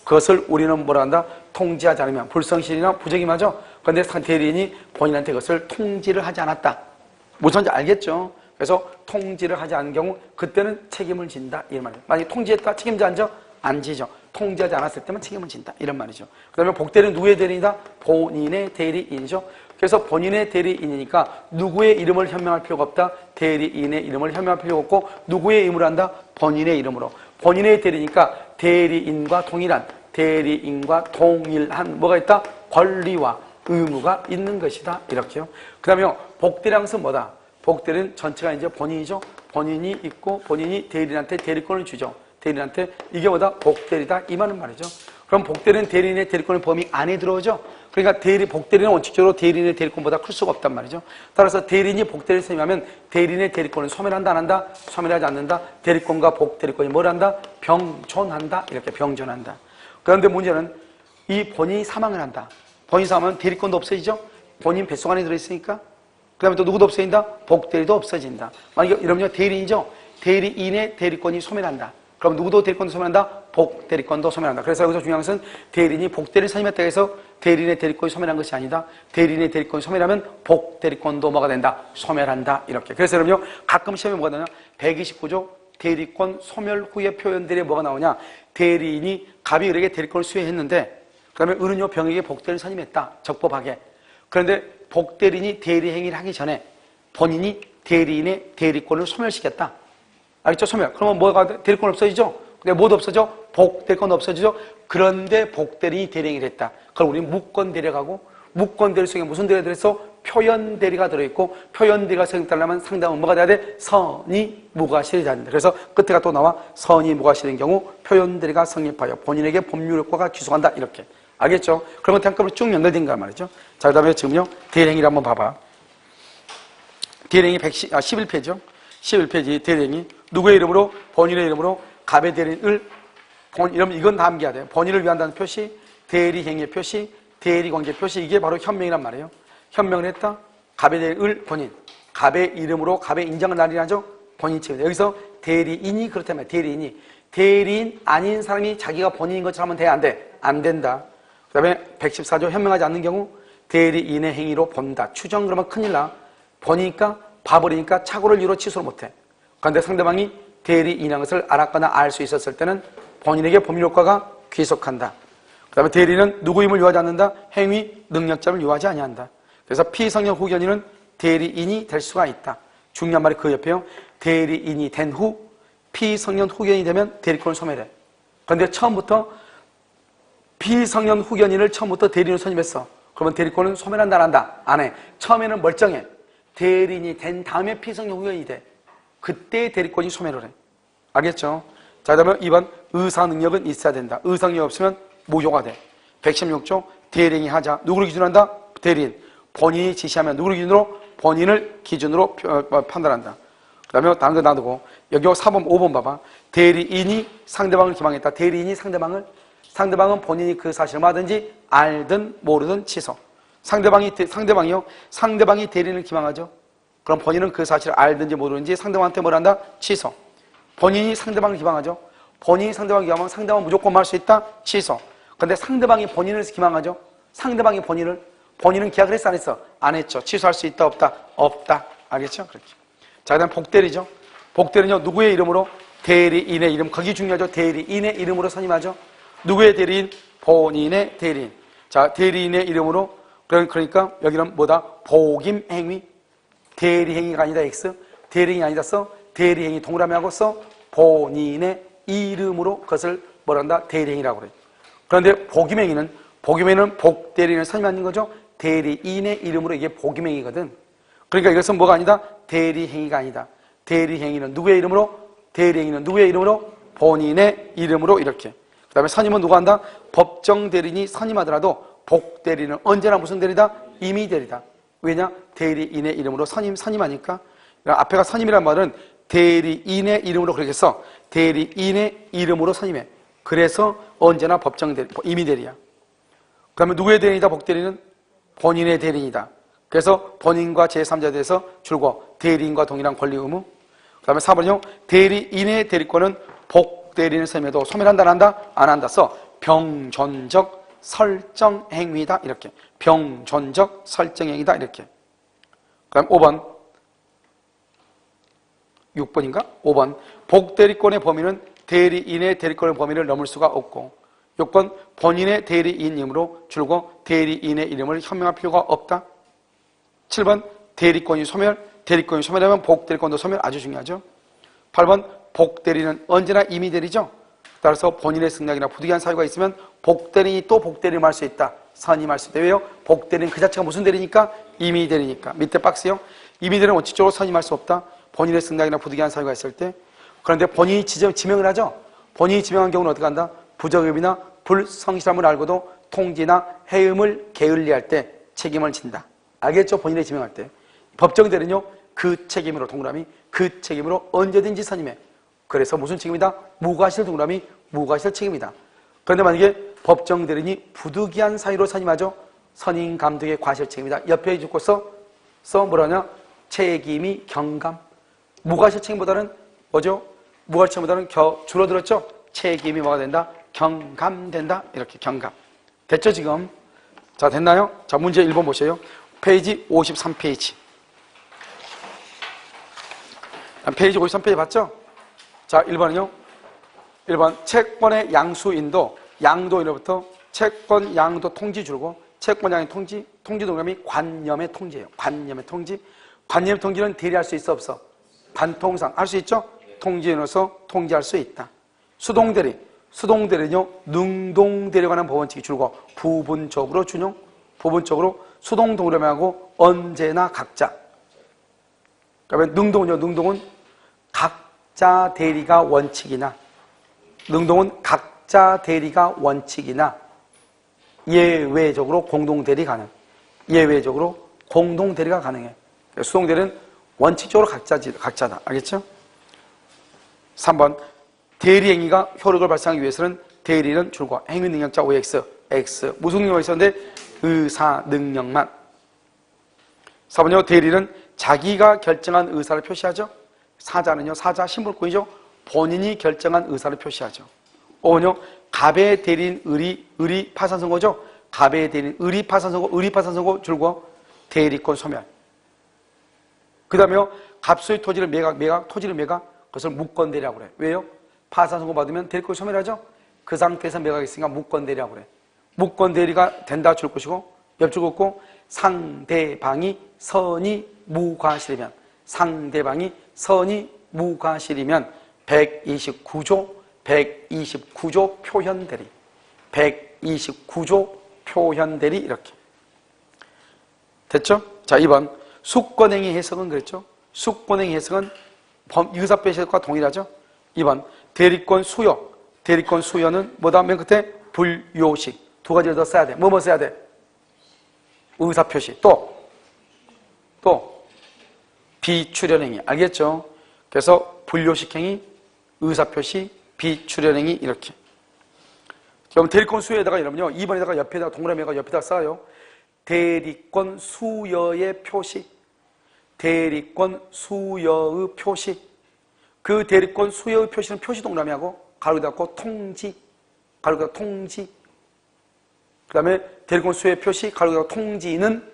그것을 우리는 뭐라 한다? 통지하지 않으면 불성실이나 부적임하죠. 그런데 대리인이 본인한테 그것을 통지를 하지 않았다. 무슨 말인지 알겠죠? 그래서 통지를 하지 않은 경우 그때는 책임을 진다 이런 말이에요. 만약에 통지했다 책임지 않죠? 안 지죠. 통지하지 않았을 때만 책임을 진다 이런 말이죠. 그 다음에 복대리는 누구의 대리인이다? 본인의 대리인이죠. 그래서 본인의 대리인이니까 누구의 이름을 현명할 필요가 없다. 대리인의 이름을 현명할 필요가 없고 누구의 이름으로 한다? 본인의 이름으로. 본인의 대리니까 대리인과 동일한 뭐가 있다? 권리와 의무가 있는 것이다. 이렇게요. 그 다음에 복대리라는 것은 뭐다? 복대리는 전체가 이제 본인이죠. 본인이 있고 본인이 대리인한테 대리권을 주죠. 대리인한테 이게 뭐다? 복대리다. 이 말은 말이죠. 그럼 복대리는 대리인의 대리권의 범위 안에 들어오죠. 그러니까 복대리는 원칙적으로 대리인의 대리권보다 클 수가 없단 말이죠. 따라서 대리인이 복대리를 선임하면 대리인의 대리권을 소멸한다 안 한다? 소멸하지 않는다. 대리권과 복대리권이 뭘 한다? 병존한다. 이렇게 병존한다. 그런데 문제는 이 본인이 사망을 한다. 본인이 사망하면 대리권도 없어지죠. 본인 뱃속 안에 들어있으니까. 그 다음에 또 누구도 없어진다? 복대리도 없어진다. 만약에 이러면 대리인이죠. 대리인의 대리권이 소멸한다. 그럼 누구도 대리권도 소멸한다? 복대리권도 소멸한다. 그래서 여기서 중요한 것은 대리인이 복대리를 선임했다고 해서 대리인의 대리권이 소멸한 것이 아니다. 대리인의 대리권이 소멸하면 복대리권도 뭐가 된다? 소멸한다. 이렇게. 그래서 여러분요, 가끔 시험에 뭐가 나오냐? 129조 대리권 소멸 후의 표현들이 뭐가 나오냐? 대리인이 갑이 을에게 대리권을 수여했는데 그 다음에 을은요, 병에게 복대리를 선임했다. 적법하게. 그런데 복대리인이 대리행위를 하기 전에 본인이 대리인의 대리권을 소멸시켰다. 알겠죠? 소멸. 그러면 뭐가 대리권 없어지죠? 근데 뭐도 없어져? 복대리권 없어지죠? 그런데 복대리인이 대리행위를 했다. 그럼 우리는 무권대리하고 무권대리 속에 무슨 대리가 들어있어? 표현대리가 들어있고 표현대리가 성립되려면 상담은 뭐가 돼야 돼? 선의무과실이 돼야 된다. 그래서 끝에가 또 나와 선의무과실인 경우 표현대리가 성립하여 본인에게 법률효과가 귀속한다. 이렇게. 알겠죠? 그러면 한꺼번에 쭉 연결된 거 말이죠. 자, 그 다음에 지금요, 대리행위를 한번 봐봐. 대리행위 11페이지요. 11페이지 대리행위. 누구의 이름으로? 본인의 이름으로 갑의 대리인을 이러면 이건 다 암기해야 돼요. 본인을 위한다는 표시, 대리행위의 표시, 대리관계 표시. 이게 바로 현명이란 말이에요. 현명을 했다. 갑의 대리인을 본인. 갑의 이름으로 갑의 인정을 날리라죠. 본인 측에. 여기서 대리인이 그렇다면 대리인이 대리인 아닌 사람이 자기가 본인인 것처럼 하면 돼? 안 돼? 안 된다. 그 다음에 114조 현명하지 않는 경우 대리인의 행위로 본다. 추정 그러면 큰일 나. 본이니까 봐버리니까 착오를 이유로 취소를 못해. 그런데 상대방이 대리인이라는 것을 알았거나 알 수 있었을 때는 본인에게 법률효과가 귀속한다. 그 다음에 대리인은 누구임을 유하지 않는다. 행위, 능력자를 유하지 아니한다. 그래서 피성년 후견인은 대리인이 될 수가 있다. 중요한 말이 그 옆에요. 대리인이 된 후 피성년 후견인이 되면 대리권을 소멸해. 그런데 처음부터 피성년 후견인을 처음부터 대리인으로 선임했어. 그러면 대리권은 소멸한다 안 한다? 안 해. 처음에는 멀쩡해. 대리인이 된 다음에 피성년 후견인이 돼. 그때 대리권이 소멸을 해. 알겠죠? 자, 그 다음에 2번 의사능력은 있어야 된다. 의사능력이 없으면 무효가 돼. 116조 대리행위 하자. 누구를 기준으로 한다? 대리인. 본인이 지시하면 누구를 기준으로? 본인을 기준으로 판단한다. 그 다음에 다른 거 놔두고 여기 4번 5번 봐봐. 대리인이 상대방을 기망했다. 대리인이 상대방은 본인이 그 사실을 뭐든지 알든 모르든 취소. 상대방이 대리인을 기망하죠. 그럼 본인은 그 사실을 알든지 모르든지 상대방한테 뭘 한다? 취소. 본인이 상대방을 기망하죠. 본인이 상대방을 기망하면 상대방은 무조건 말 수 있다? 취소. 그런데 상대방이 본인을 기망하죠. 상대방이 본인은 계약을 했어 안 했어? 안 했죠. 취소할 수 있다 없다? 없다. 알겠죠? 그렇게. 자, 그 다음 복대리죠. 복대리는요, 누구의 이름으로? 대리인의 이름. 거기 중요하죠. 대리인의 이름으로 선임하죠. 누구의 대리인? 본인의 대리인. 자, 대리인의 이름으로. 그러니까 여기는 뭐다? 복임행위. 대리행위가 아니다. X. 대리행위 아니다. 써. 대리행위 동그라미하고 써. 본인의 이름으로 그것을 뭐란다? 대리행위라고 그래. 그런데 복임행위는 복대리인을 선임하는 거죠. 대리인의 이름으로 이게 복임행위거든. 그러니까 이것은 뭐가 아니다? 대리행위가 아니다. 대리행위는 누구의 이름으로? 대리행위는 누구의 이름으로? 본인의 이름으로 이렇게. 그 다음에 선임은 누가 한다? 법정 대리인이 선임하더라도 복대리인은 언제나 무슨 대리다? 임의대리다. 왜냐? 대리인의 이름으로 선임하니까. 앞에가 선임이란 말은 대리인의 이름으로 그렇게 써. 대리인의 이름으로 선임해. 그래서 언제나 법정 대리, 임의대리야. 그 다음에 누구의 대리인이다? 복대리는? 본인의 대리인이다. 그래서 본인과 제3자에 대해서 줄고 대리인과 동일한 권리 의무. 그 다음에 4번은요. 대리인의 대리권은 복대리인을 선임해도 소멸한다 안 한다? 안 한다. 써. 병존적 설정 행위다. 이렇게. 병존적 설정 행위다. 이렇게. 그 다음 5번. 6번인가? 5번. 복대리권의 범위는 대리인의 대리권의 범위를 넘을 수가 없고 6번. 본인의 대리인이므로 줄고 대리인의 이름을 현명할 필요가 없다. 7번. 대리권이 소멸하면 복대리권도 소멸. 아주 중요하죠. 8번. 복대리는 언제나 임의대리죠. 따라서 본인의 승낙이나 부득이한 사유가 있으면 복대리니 또 복대리를 할 수 있다. 선임할 수 있다. 왜요? 복대리는 그 자체가 무슨 대리니까? 임의대리니까. 밑에 박스요. 임의대리는 원칙적으로 선임할 수 없다. 본인의 승낙이나 부득이한 사유가 있을 때. 그런데 본인이 지명을 하죠. 본인이 지명한 경우는 어떻게 한다? 부적협이나 불성실함을 알고도 통지나 해음을 게을리할 때 책임을 진다. 알겠죠? 본인의 지명할 때. 법정 대리는요, 그 책임으로 동그라미, 그 책임으로 언제든지 선임해. 그래서 무슨 책임이다? 무과실 동그라미, 무과실 책임이다. 그런데 만약에 법정 대리인이 부득이한 사유로 선임하죠? 선임 감독의 과실 책임이다. 옆에 짓고 써 뭐라냐? 책임이 경감. 무과실 책임보다는 뭐죠? 무과실 책임보다는 줄어들었죠? 책임이 뭐가 된다? 경감된다. 이렇게 경감. 됐죠, 지금? 자, 됐나요? 자, 문제 1번 보세요. 페이지 53페이지. 페이지 53페이지 봤죠? 자, 1번은요. 1번 채권의 양수인도, 양도인으로부터 채권 양도 통지 주고, 채권 양의 통지 동그라미 관념의 통지예요. 관념의 통지. 관념의 통지는 대리할 수 있어 없어? 단통상 할 수 있죠? 통지인으로서 통지할 수 있다. 수동대리. 수동대리는요, 능동대리에 관한 법원칙이 줄고 부분적으로 준용, 부분적으로 수동 동그라미하고 언제나 각자. 그러면 능동은 각자 대리가 원칙이나, 능동은 각자 대리가 원칙이나 예외적으로 공동 대리 가능. 예외적으로 공동 대리가 가능해. 수동 대리는 원칙적으로 각자다. 알겠죠? 3번 대리행위가 효력을 발생하기 위해서는 대리는 줄과 행위 능력자 OX, X 무슨 능력이 있었는데 의사 능력만. 4번요 대리는 자기가 결정한 의사를 표시하죠. 사자는요 사자 신불권이죠. 본인이 결정한 의사를 표시하죠. 5번요 갑의 대리인 의리 파산선고죠. 갑의 대리인 의리 파산선고 줄과 대리권 소멸. 그 다음에요 갑수의 토지를 토지를 매각 그것을 무권대리라고 그래. 왜요? 파산선고 받으면 대리권 소멸하죠. 그 상태에서 매각했으니까 무권대리라고 그래. 무권대리가 된다 줄 것이고 옆줄 긋고 상대방이 선이 무과실이면 129조 표현대리 129조 표현대리 이렇게 됐죠? 자 2번 수권행위 해석은 그랬죠? 수권행위 해석은 유사표 해석과 동일하죠? 2번 대리권 수여는 뭐다? 맨 끝에 불요식 두 가지를 더 써야 돼. 뭐 써야 돼? 의사표시 또 비출연행위 알겠죠? 그래서 불요식행위, 의사표시, 비출연행위 이렇게. 그럼 대리권 수여에다가 이러면요 2번에다가 옆에다가 동그라미가 옆에다가 써요. 대리권 수여의 표시, 대리권 수여의 표시. 그 대리권 수여의 표시는 표시 동그라미하고 가로 닫고 통지, 가로 닫고 통지. 그 다음에 대리권 수여의 표시, 가로 닫고 통지는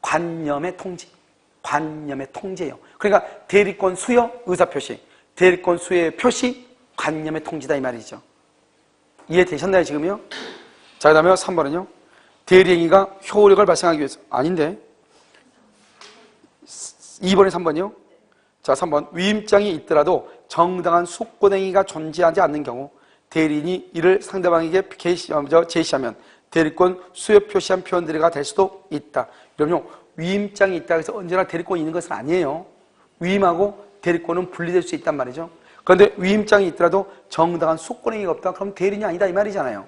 관념의 통지, 관념의 통지예요. 그러니까 대리권 수여 의사표시, 대리권 수여의 표시, 관념의 통지다 이 말이죠. 이해되셨나요 지금요? 자, 그 다음에 3번은요 대리행위가 효력을 발생하기 위해서 아닌데 2번에 3번이요. 자 3번 위임장이 있더라도 정당한 수권행위가 존재하지 않는 경우 대리인이 이를 상대방에게 제시하면 대리권 수여 표시한 표현대리가 될 수도 있다. 그럼요 위임장이 있다고 해서 언제나 대리권이 있는 것은 아니에요. 위임하고 대리권은 분리될 수 있단 말이죠. 그런데 위임장이 있더라도 정당한 수권행위가 없다. 그럼 대리인이 아니다 이 말이잖아요.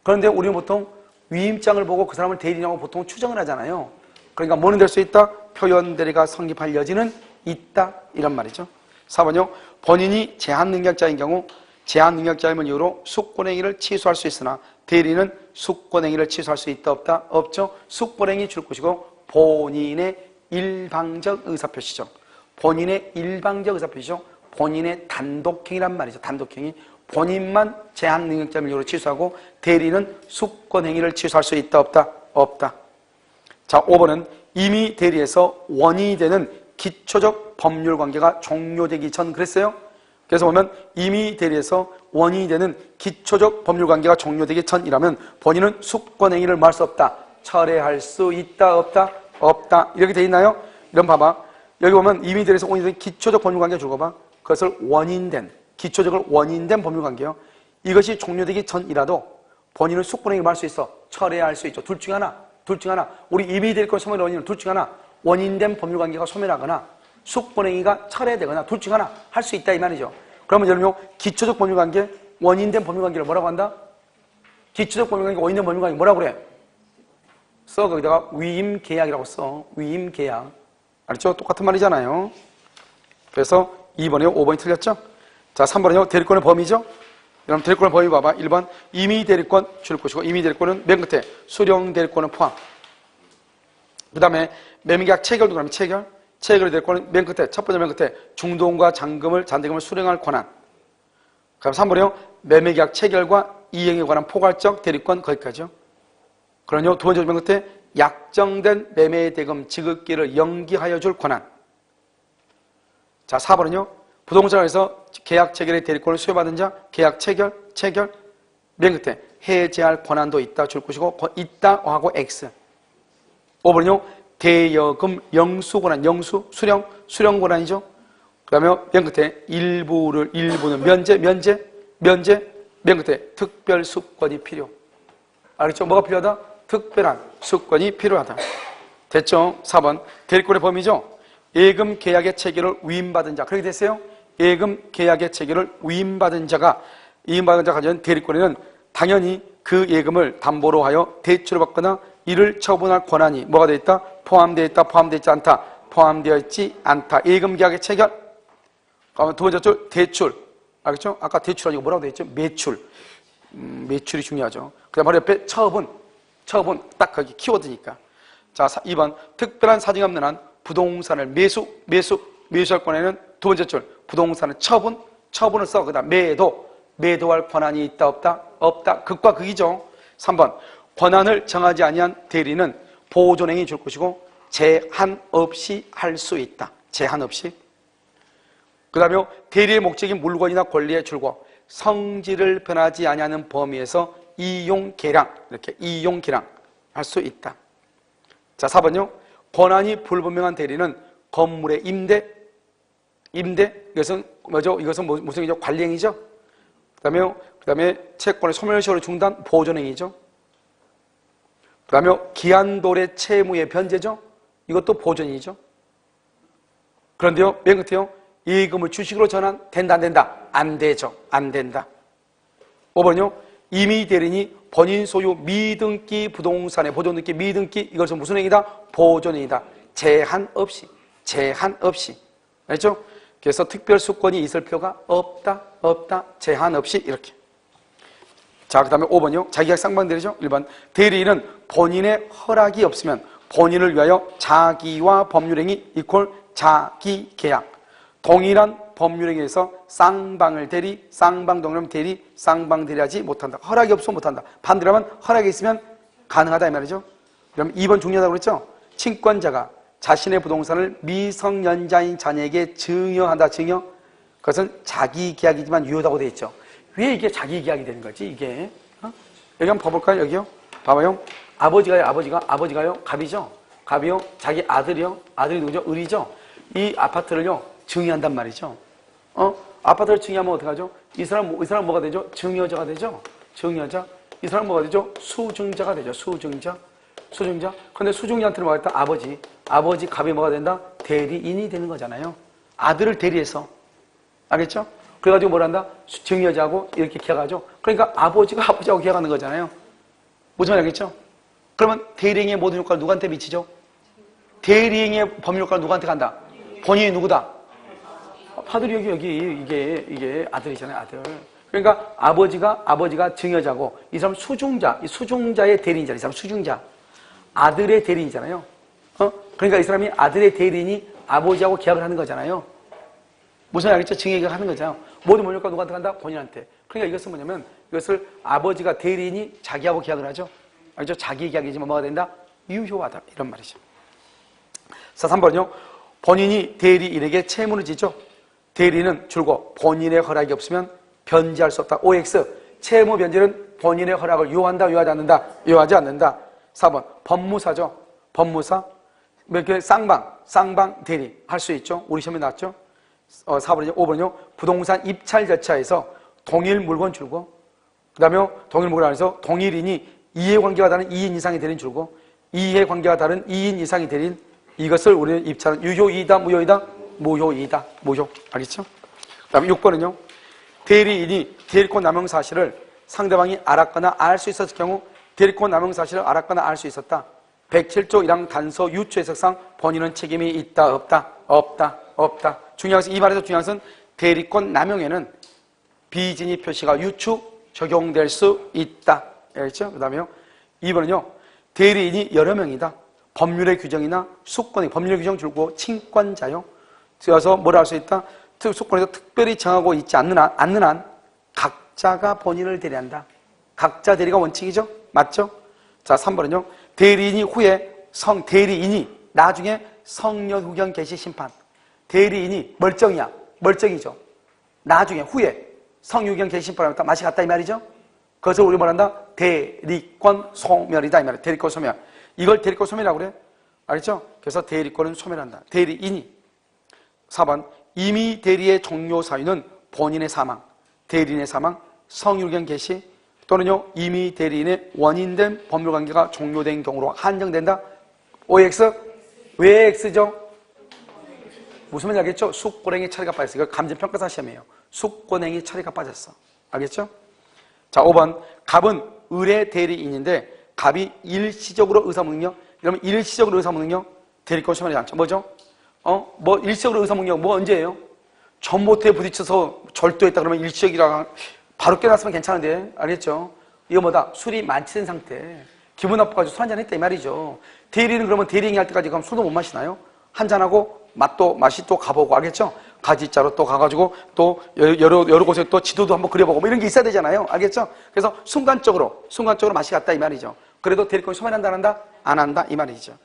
그런데 우리는 보통 위임장을 보고 그 사람을 대리인이라고 보통 추정을 하잖아요. 그러니까 뭐는 될 수 있다? 표현대리가 성립할 여지는 있다 이런 말이죠. 4번요 본인이 제한능력자인 경우 제한능력자임을 이유로 수권행위를 취소할 수 있으나 대리인은 수권행위를 취소할 수 있다 없다? 없죠. 수권행위 줄 것이고 본인의 일방적 의사표시죠. 본인의 일방적 의사표시죠. 본인의 단독행위란 말이죠. 단독행위. 본인만 제한능력자임을 이유로 취소하고 대리인은 수권행위를 취소할 수 있다 없다? 없다. 자 5번은 이미 대리에서 원인이 되는 기초적 법률관계가 종료되기 전 그랬어요. 그래서 보면 이미 대리에서 원인이 되는 기초적 법률관계가 종료되기 전이라면 본인은 수권행위를 뭐 할 수 없다? 철회할 수 있다 없다? 없다. 이렇게 돼 있나요? 이런 봐봐. 여기 보면 이미 대리에서 원인이 되는 기초적 법률관계 주고 봐. 그것을 원인된 기초적으로 원인된 법률관계요. 이것이 종료되기 전이라도 본인은 숙분행위를 할 수 있어. 철회할 수 있죠. 둘 중에 하나. 우리 이미 될 건 소멸 원인은 둘 중에 하나. 원인된 법률관계가 소멸하거나 숙분행위가 철회되거나 둘 중에 하나 할 수 있다 이 말이죠. 그러면 여러분 기초적 법률관계, 원인된 법률관계를 뭐라고 한다? 기초적 법률관계, 원인된 법률관계 뭐라고 그래? 써 거기다가 위임계약이라고 써. 위임계약. 알죠? 똑같은 말이잖아요. 그래서 2번이요. 5번이 틀렸죠? 자, 3번은요. 대리권의 범위죠? 여러분 대리권의 범위 봐봐. 1번 임의 대리권 줄 것이고 임의 대리권은 맨 끝에 수령 대리권은 포함. 그 다음에 매매계약 체결도 그러면 체결 대리권은 맨 끝에 첫 번째 맨 끝에 중도금과 잔대금을 수령할 권한. 그럼 3번이요. 매매계약 체결과 이행에 관한 포괄적 대리권 거기까지요. 그러면요. 두 번째 맨 끝에 약정된 매매대금 지급기를 연기하여 줄 권한. 자, 4번은요. 부동산에서 계약 체결의 대리권을 수여받은 자, 계약 체결, 맨 끝에 해제할 권한도 있다 줄 것이고, 있다 하고 X. 5번은요, 대여금 영수 권한, 수령 권한이죠. 그 다음에 맨 끝에 일부는 면제, 맨 끝에 특별 수권이 필요. 알겠죠? 뭐가 필요하다? 특별한 수권이 필요하다. 됐죠? 4번, 대리권의 범위죠. 예금 계약의 체결을 위임받은 자. 그렇게 됐어요? 예금 계약의 체결을 위임받은 자가 가진 대리권에는 당연히 그 예금을 담보로 하여 대출을 받거나 이를 처분할 권한이 뭐가 되어 있다? 포함되어 있다, 포함되어 있지 않다, 포함되어 있지 않다. 예금 계약의 체결. 그러면 두 번째 줄 대출. 알겠죠? 아까 대출 아니고 뭐라고 되어 있죠? 매출. 매출이 중요하죠. 그 다음 바로 옆에 처분 딱 거기 키워드니까. 자, 2번 특별한 사정이 없는 한 부동산을 매수할 권한에는 두 번째 줄 부동산을 처분을 써. 그 다음 매도할 권한이 있다 없다 극과 극이죠. 3번 권한을 정하지 아니한 대리는 보존행위 줄 것이고 제한 없이 할 수 있다. 제한 없이. 그 다음에 대리의 목적이 물건이나 권리의 줄고 성질을 변하지 아니하는 범위에서 이용계량 할 수 있다. 자, 4번요. 권한이 불분명한 대리는 건물의 임대 이것은 뭐죠? 이것은 무슨 행위죠? 관리행위죠. 그 다음에 채권의 소멸시효를 중단 보존행위죠. 그 다음에 기한도래 채무의 변제죠. 이것도 보존이죠. 그런데요, 맨 끝에요. 예금을 주식으로 전환 된다 안 된다? 안 되죠. 안 된다. 5번요. 임의 대리인이 본인 소유 미등기 부동산의 보존등기 미등기 이것은 무슨 행위다? 보존행위다. 제한 없이. 알죠? 그래서 특별 수권이 있을 필요가 없다. 제한 없이 이렇게. 자, 그 다음에 5번이요. 자기계약 쌍방대리죠. 1번 대리인은 본인의 허락이 없으면 본인을 위하여 자기와 법률행위 이퀄 자기계약. 동일한 법률행위에서 쌍방을 대리, 쌍방 동일하면 대리, 쌍방 대리하지 못한다. 허락이 없으면 못한다. 반대로 하면 허락이 있으면 가능하다 이 말이죠. 그럼 2번 중요하다고 그랬죠. 친권자가 자신의 부동산을 미성년자인 자녀에게 증여한다. 증여. 그것은 자기계약이지만 유효하다고 되어 있죠. 왜 이게 자기계약이 되는 거지 이게? 여기 한번 봐볼까요? 여기요. 봐봐요. 아버지가요. 갑이죠. 갑이요. 자기 아들이요. 아들이 누구죠? 을이죠. 이 아파트를요. 증여한단 말이죠. 아파트를 증여하면 어떡하죠? 이 사람 뭐가 되죠? 증여자가 되죠. 증여자. 이 사람 뭐가 되죠? 수증자가 되죠. 수증자. 그런데 수증자한테는 뭐가 됐다? 아버지 갑이 뭐가 된다? 대리인이 되는 거잖아요. 아들을 대리해서. 알겠죠? 그래가지고 뭘 한다? 증여자하고 이렇게 계약하죠. 그러니까 아버지하고 계약하는 거잖아요. 무슨 말인지 알겠죠? 그러면 대리행위의 모든 효과를 누구한테 미치죠? 대리행위의 법률 효과를 누구한테 간다? 본인이 누구다? 아들이 여기 이게 아들이잖아요. 아들. 그러니까 아버지가 증여자고 이 사람 이 수중자의 대리인이잖아요. 이 사람 수중자. 아들의 대리인이잖아요. 그러니까 이 사람이 아들의 대리인이 아버지하고 계약을 하는 거잖아요. 무슨 알겠죠? 증여계약 하는 거잖아요. 모든 법률과 누구한테 간다? 본인한테. 그러니까 이것은 뭐냐면 이것을 아버지가 대리인이 자기하고 계약을 하죠. 알죠? 자기 계약이지만 뭐가 된다? 유효하다. 이런 말이죠. 자, 3번은요. 본인이 대리인에게 채무를 지죠. 대리인은 줄고 본인의 허락이 없으면 변제할 수 없다. OX. 채무 변제는 본인의 허락을 요한다, 요하지 않는다. 요하지 않는다. 4번. 법무사죠. 법무사. 이렇게 쌍방 대리 할 수 있죠. 우리 시험에 나왔죠. 4번이죠. 5번은요. 부동산 입찰 절차에서 동일 물건 줄고, 그 다음에 동일 물건 안에서 동일인이 이해관계가 다른 2인 이상의 대리인 줄고, 이해관계가 다른 2인 이상의 대리인, 이것을 우리는 입찰은 유효이다, 무효이다? 무효이다. 무효. 알겠죠? 그 다음에 6번은요. 대리인이 대리권 남용 사실을 상대방이 알았거나 알 수 있었을 경우 대리권 남용 사실을 알았거나 알 수 있었다. 107조 1항 단서 유추 해석상 본인은 책임이 있다, 없다? 없다, 없다. 중요한 것은, 이 말에서 중요한 것은 대리권 남용에는 비진입 표시가 유추 적용될 수 있다. 알겠죠? 그 다음에요. 2번은요. 대리인이 여러 명이다. 법률의 규정이나 수권의 법률의 규정 줄고 친권자요. 그래서 뭐라 할 수 있다? 수권에서 특별히 정하고 있지 않는 한 각자가 본인을 대리한다. 각자 대리가 원칙이죠? 맞죠? 자, 3번은요. 대리인이 후에 대리인이 나중에 성년후견 개시 심판. 대리인이 멀쩡이야. 멀쩡이죠. 나중에 후에 성유견 개시 심판을 하면 맛이 갔다 이 말이죠? 그것을 우리 뭐란다? 대리권 소멸이다 이 말이에요. 대리권 소멸. 이걸 대리권 소멸이라고 그래. 알겠죠? 그래서 대리권은 소멸한다. 대리인이. 4번. 이미 대리의 종료 사유는 본인의 사망, 대리인의 사망, 성유견 개시 또는요 이미 대리인의 원인된 법률관계가 종료된 경우로 한정된다. OX. 왜 X죠? 무슨 말인지 알겠죠? 숙고랭이 처리가 빠졌어. 이거 감정평가사 시험이에요. 숙고랭이 처리가 빠졌어. 알겠죠? 자, 5번. 갑은 의뢰 대리인인데 갑이 일시적으로 의사무능력. 이러면 일시적으로 의사무능력 대리권 소멸하지 않죠. 뭐죠? 일시적으로 의사무능력 뭐 언제예요? 전봇대에 부딪혀서 절도했다 그러면 일시적이라 바로 깨났으면 괜찮은데. 알겠죠? 이거 뭐다? 술이 만취된 상태. 기분 나빠가지고 술 한잔 했다 이 말이죠. 대리는 그러면 대리행위 할 때까지 그럼 술도 못 마시나요? 한잔하고 맛이 또 가보고. 알겠죠? 가지자로 또 가가지고 또 여러 곳에 또 지도도 한번 그려보고 뭐 이런 게 있어야 되잖아요. 알겠죠? 그래서 순간적으로 맛이 갔다 이 말이죠. 그래도 대리권이 소멸한다 안 한다? 안 한다 이 말이죠.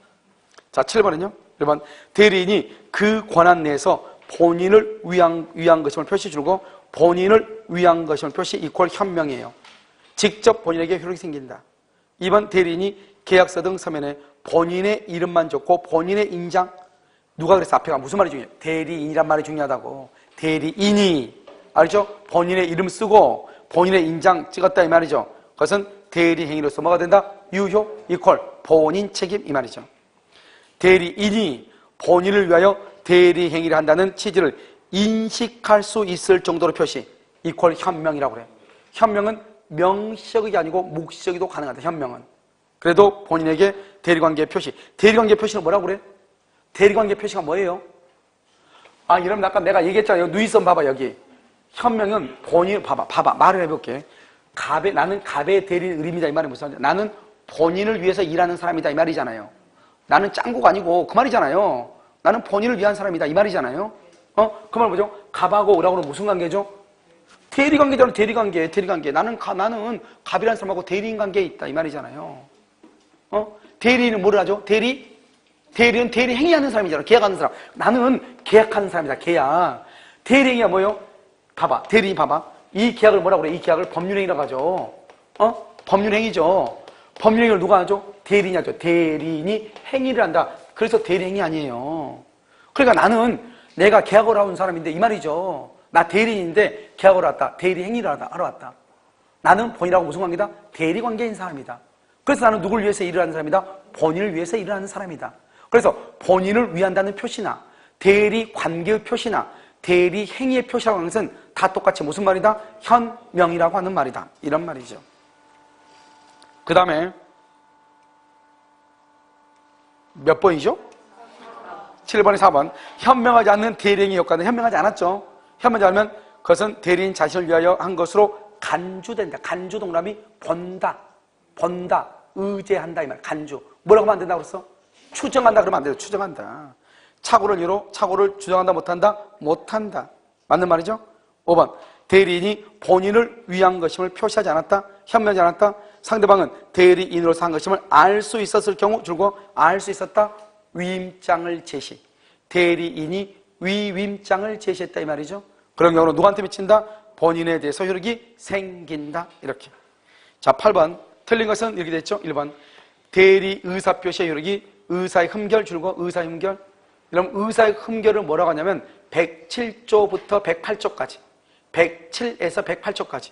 자, 7번은요. 1번. 대리인이 그 권한 내에서 본인을 위한 것임을 표시 주고 본인을 위한 것임을 표시 이퀄 현명이에요. 직접 본인에게 효력이 생긴다. 2번. 대리인이 계약서 등 서면에 본인의 이름만 적고 본인의 인장. 누가 그랬어? 앞에가 무슨 말이 중요해요? 대리인이란 말이 중요하다고. 대리인이. 알죠? 본인의 이름 쓰고 본인의 인장 찍었다 이 말이죠. 그것은 대리행위로서 뭐가 된다? 유효 이퀄 본인 책임 이 말이죠. 대리인이 본인을 위하여 대리행위를 한다는 취지를 인식할 수 있을 정도로 표시 이퀄 현명이라고 그래요. 현명은 명시적이 아니고 묵시적이도 가능하다. 현명은. 그래도 본인에게 대리관계 표시. 대리관계 표시는 뭐라고 그래? 대리관계 표시가 뭐예요? 여러분 아까 내가 얘기했잖아요. 누이선 봐봐 여기. 현명은 본인 봐봐 말을 해볼게. 나는 갑의 대리인 의리입니다 이 말이 무슨 말이야? 나는 본인을 위해서 일하는 사람이다 이 말이잖아요. 나는 짱구가 아니고 그 말이잖아요. 나는 본인을 위한 사람이다 이 말이잖아요. 그 말 뭐죠? 갑하고 을하고는 무슨 관계죠? 대리관계잖아요. 대리관계. 나는 갑이라는 사람하고 대리인 관계에 있다 이 말이잖아요. 대리인은 뭐를 하죠? 대리는 대리행위하는 사람이잖아. 계약하는 사람. 나는 계약하는 사람이다. 계약. 대리행위가 뭐예요? 봐봐. 대리인 봐봐. 이 계약을 뭐라고 그래? 이 계약을 법률행위라고 하죠. 법률행위죠. 법률행위를 누가 하죠? 대리인이 하죠. 대리인이 행위를 한다. 그래서 대리행위 아니에요. 그러니까 나는 내가 계약을 하는 사람인데 이 말이죠. 나 대리인인데 계약을 왔다. 대리행위를 하러 왔다. 나는 본인하고 무슨 관계다? 대리관계인 사람이다. 그래서 나는 누구를 위해서 일을 하는 사람이다? 본인을 위해서 일을 하는 사람이다. 그래서 본인을 위한다는 표시나 대리관계의 표시나 대리행위의 표시라고 하는 것은 다 똑같이 무슨 말이다? 현명이라고 하는 말이다. 이런 말이죠. 그 다음에 몇 번이죠? 7번에 4번. 현명하지 않는 대리행위 효과는 현명하지 않았죠. 현명하지 않으면 그것은 대리인 자신을 위하여 한 것으로 간주된다. 간주 동그라미 본다, 의제한다 이 말. 간주. 뭐라고 하면 안 된다고 그랬어? 추정한다 그러면 안 돼요. 추정한다. 착오를 이유로 착오를 주장한다 못한다. 맞는 말이죠? 5번. 대리인이 본인을 위한 것임을 표시하지 않았다. 현명하지 않았다. 상대방은 대리인으로서 한 것임을 알 수 있었을 경우 줄고 알 수 있었다. 위임장을 제시. 대리인이 위임장을 제시했다 이 말이죠. 그런 경우는 누구한테 미친다? 본인에 대해서 효력이 생긴다. 이렇게. 자, 8번. 틀린 것은 이렇게 됐죠. 1번. 대리 의사표시의 효력이 의사의 흠결 줄고 의사의 흠결. 이러면 의사의 흠결을 뭐라고 하냐면 107조부터 108조까지 107에서 108조까지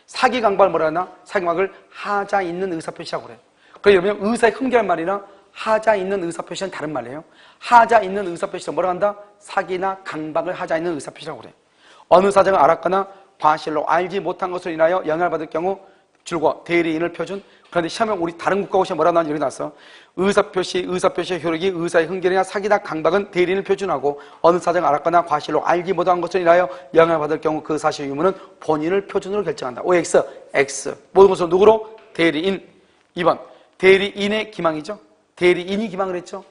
사기 강박을 뭐라 하나? 사기 강박을 하자 있는 의사표시라고 그래요. 그래서 여러분 의사의 흠결 말이나 하자 있는 의사표시는 다른 말이에요. 하자 있는 의사표시는 뭐라 한다? 사기나 강박을 하자 있는 의사표시라고 그래요. 어느 사정을 알았거나 과실로 알지 못한 것으로 인하여 영향을 받을 경우 줄과 대리인을 표준. 그런데 시험에 우리 다른 국가고시에 뭐라 나오는지 여기 나왔어. 의사표시의 효력이 의사의 흥결이나 사기나 강박은 대리인을 표준하고 어느 사정을 알았거나 과실로 알지 못한 것으로 인하여 영향을 받을 경우 그 사실의 유무는 본인을 표준으로 결정한다. OX, X. 모든 것은 누구로? 대리인. 2번. 대리인의 기망이죠. 대리인이 기망을 했죠.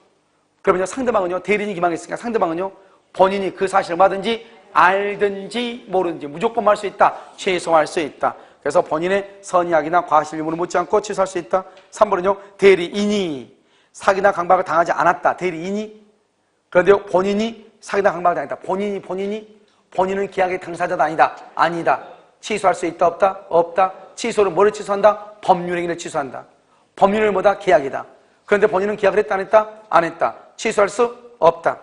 그러면요, 상대방은요, 대리인이 기망했으니까 상대방은요, 본인이 그 사실을 뭐든지 알든지 모르든지 무조건 말 수 있다. 취소할 수 있다. 그래서 본인의 선의악이나 과실 유무를 묻지 않고 취소할 수 있다. 3번은요, 대리인이 사기나 강박을 당하지 않았다. 대리인이. 그런데 본인이 사기나 강박을 당했다. 본인은 계약의 당사자도 아니다. 아니다. 취소할 수 있다. 없다. 없다. 취소를 뭐를 취소한다? 법률행위를 취소한다. 법률은 뭐다? 계약이다. 그런데 본인은 계약을 했다 안 했다? 안 했다. 취소할 수 없다.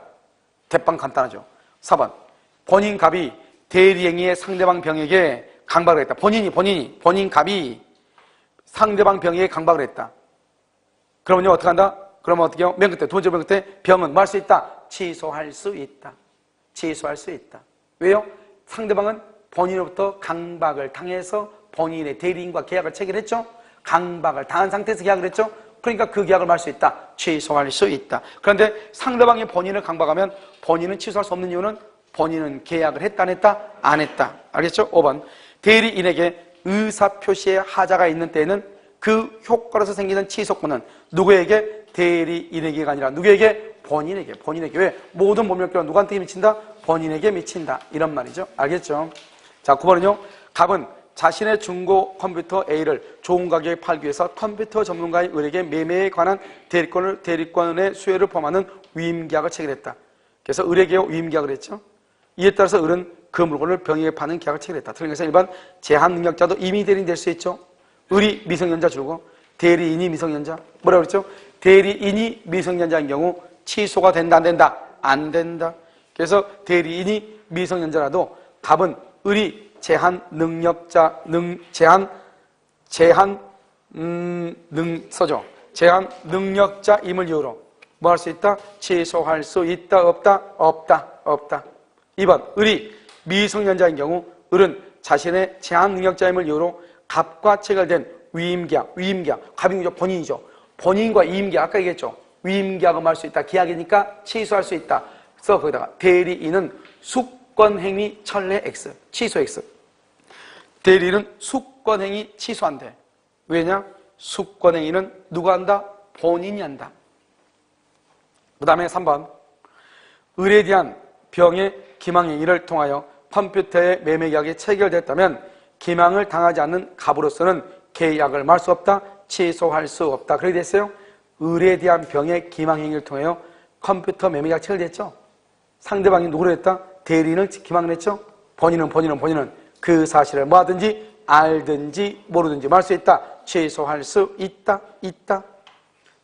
대빵 간단하죠. 4번. 본인 갑이 대리행위의 상대방 병에게 강박을 했다. 본인 갑이 상대방 병에게 강박을 했다. 그러면요, 어떻게 한다? 그러면 어떻게 해요? 맨 끝에, 두 번째 맨 끝에 병은 뭐 할 수 있다? 취소할 수 있다. 취소할 수 있다. 왜요? 상대방은 본인으로부터 강박을 당해서 본인의 대리인과 계약을 체결했죠? 강박을 당한 상태에서 계약을 했죠? 그러니까 그 계약을 말 수 있다. 취소할 수 있다. 그런데 상대방이 본인을 강박하면 본인은 취소할 수 없는 이유는 본인은 계약을 했다 안 했다? 안 했다. 알겠죠? 5번. 대리인에게 의사표시의 하자가 있는 때에는 그 효과로서 생기는 취소권은 누구에게? 대리인에게가 아니라 누구에게? 본인에게. 왜? 모든 법률결은 누구한테 미친다? 본인에게 미친다. 이런 말이죠. 알겠죠? 자, 9번은요. 갑은 자신의 중고 컴퓨터 A를 좋은 가격에 팔기 위해서 컴퓨터 전문가의 을에게 매매에 관한 대리권의 수혜를 포함하는 위임계약을 체결했다. 그래서 을에게 위임계약을 했죠. 이에 따라서 을은 그 물건을 병에게 파는 계약을 체결했다. 그래서 일반 제한능력자도 임의 대리인 될 수 있죠. 을이 미성년자 주고 대리인이 미성년자. 뭐라고 그랬죠? 대리인이 미성년자인 경우 취소가 된다 안 된다? 안 된다. 그래서 대리인이 미성년자라도 갑은 을이 제한 능력자임을 이유로 뭐 할 수 있다? 취소할 수 있다, 없다? 없다, 없다. 2번, 을이 미성년자인 경우 을은 자신의 제한 능력자임을 이유로 갑과 체결된 위임계약, 갑이 본인이죠. 본인과 위임계약, 아까 얘기했죠. 위임계약을 할 수 있다. 계약이니까 취소할 수 있다. 그래서 거기다가 대리인은 숙권행위 철회 X, 취소 X. 대리인은 숙권행위 취소한대. 왜냐? 숙권행위는 누가 한다? 본인이 한다. 그 다음에 3번. 을에 대한 병의 기망행위를 통하여 컴퓨터의 매매계약이 체결됐다면 기망을 당하지 않는 갑으로서는 계약을 말 수 없다. 취소할 수 없다. 그렇게 됐어요. 을에 대한 병의 기망행위를 통하여 컴퓨터 매매계약 체결됐죠. 상대방이 누구로 했다? 대리인을 기망을 했죠. 본인은 그 사실을 뭐하든지 알든지 모르든지 말 수 있다. 취소할 수 있다.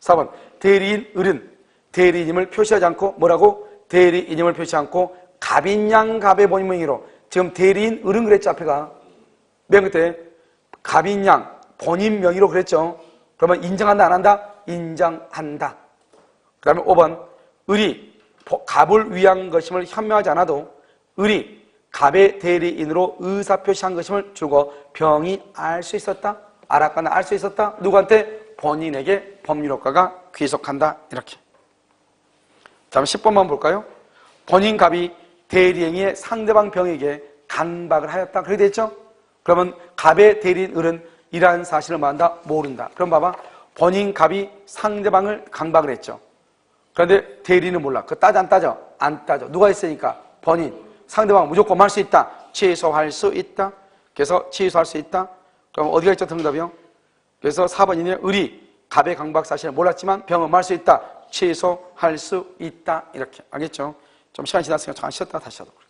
4번. 대리인 을은 대리인임을 표시하지 않고 뭐라고? 대리인임을 표시하지 않고 갑인 갑의 본인 명의로. 지금 대리인 을은 그랬죠. 앞에가 맨 끝에 갑인 양 본인 명의로 그랬죠. 그러면 인정한다 안 한다? 인정한다. 그 다음에 5번. 을이 갑을 위한 것임을 현명하지 않아도 을이 갑의 대리인으로 의사표시한 것임을 주고 병이 알 수 있었다? 알았거나 알 수 있었다? 누구한테? 본인에게 법률효과가 귀속한다. 이렇게. 다음 10번만 볼까요? 본인 갑이 대리행위의 상대방 병에게 강박을 하였다. 그렇게 됐죠? 그러면 갑의 대리인 을은 이러한 사실을 뭐한다? 모른다. 그럼 봐봐. 본인 갑이 상대방을 강박을 했죠. 그런데 대리인은 몰라. 그거 따져 안 따져? 안 따져. 누가 했으니까? 본인. 상대방은 무조건 말 수 있다. 취소할 수 있다. 그래서 취소할 수 있다. 그럼 어디가 있죠? 정답이요? 그래서 4번이네요. 을이 갑의 강박 사실을 몰랐지만 병은 말 수 있다. 취소할 수 있다. 이렇게. 알겠죠? 좀 시간이 지났으니까 잠깐 쉬었다 다시 하도록.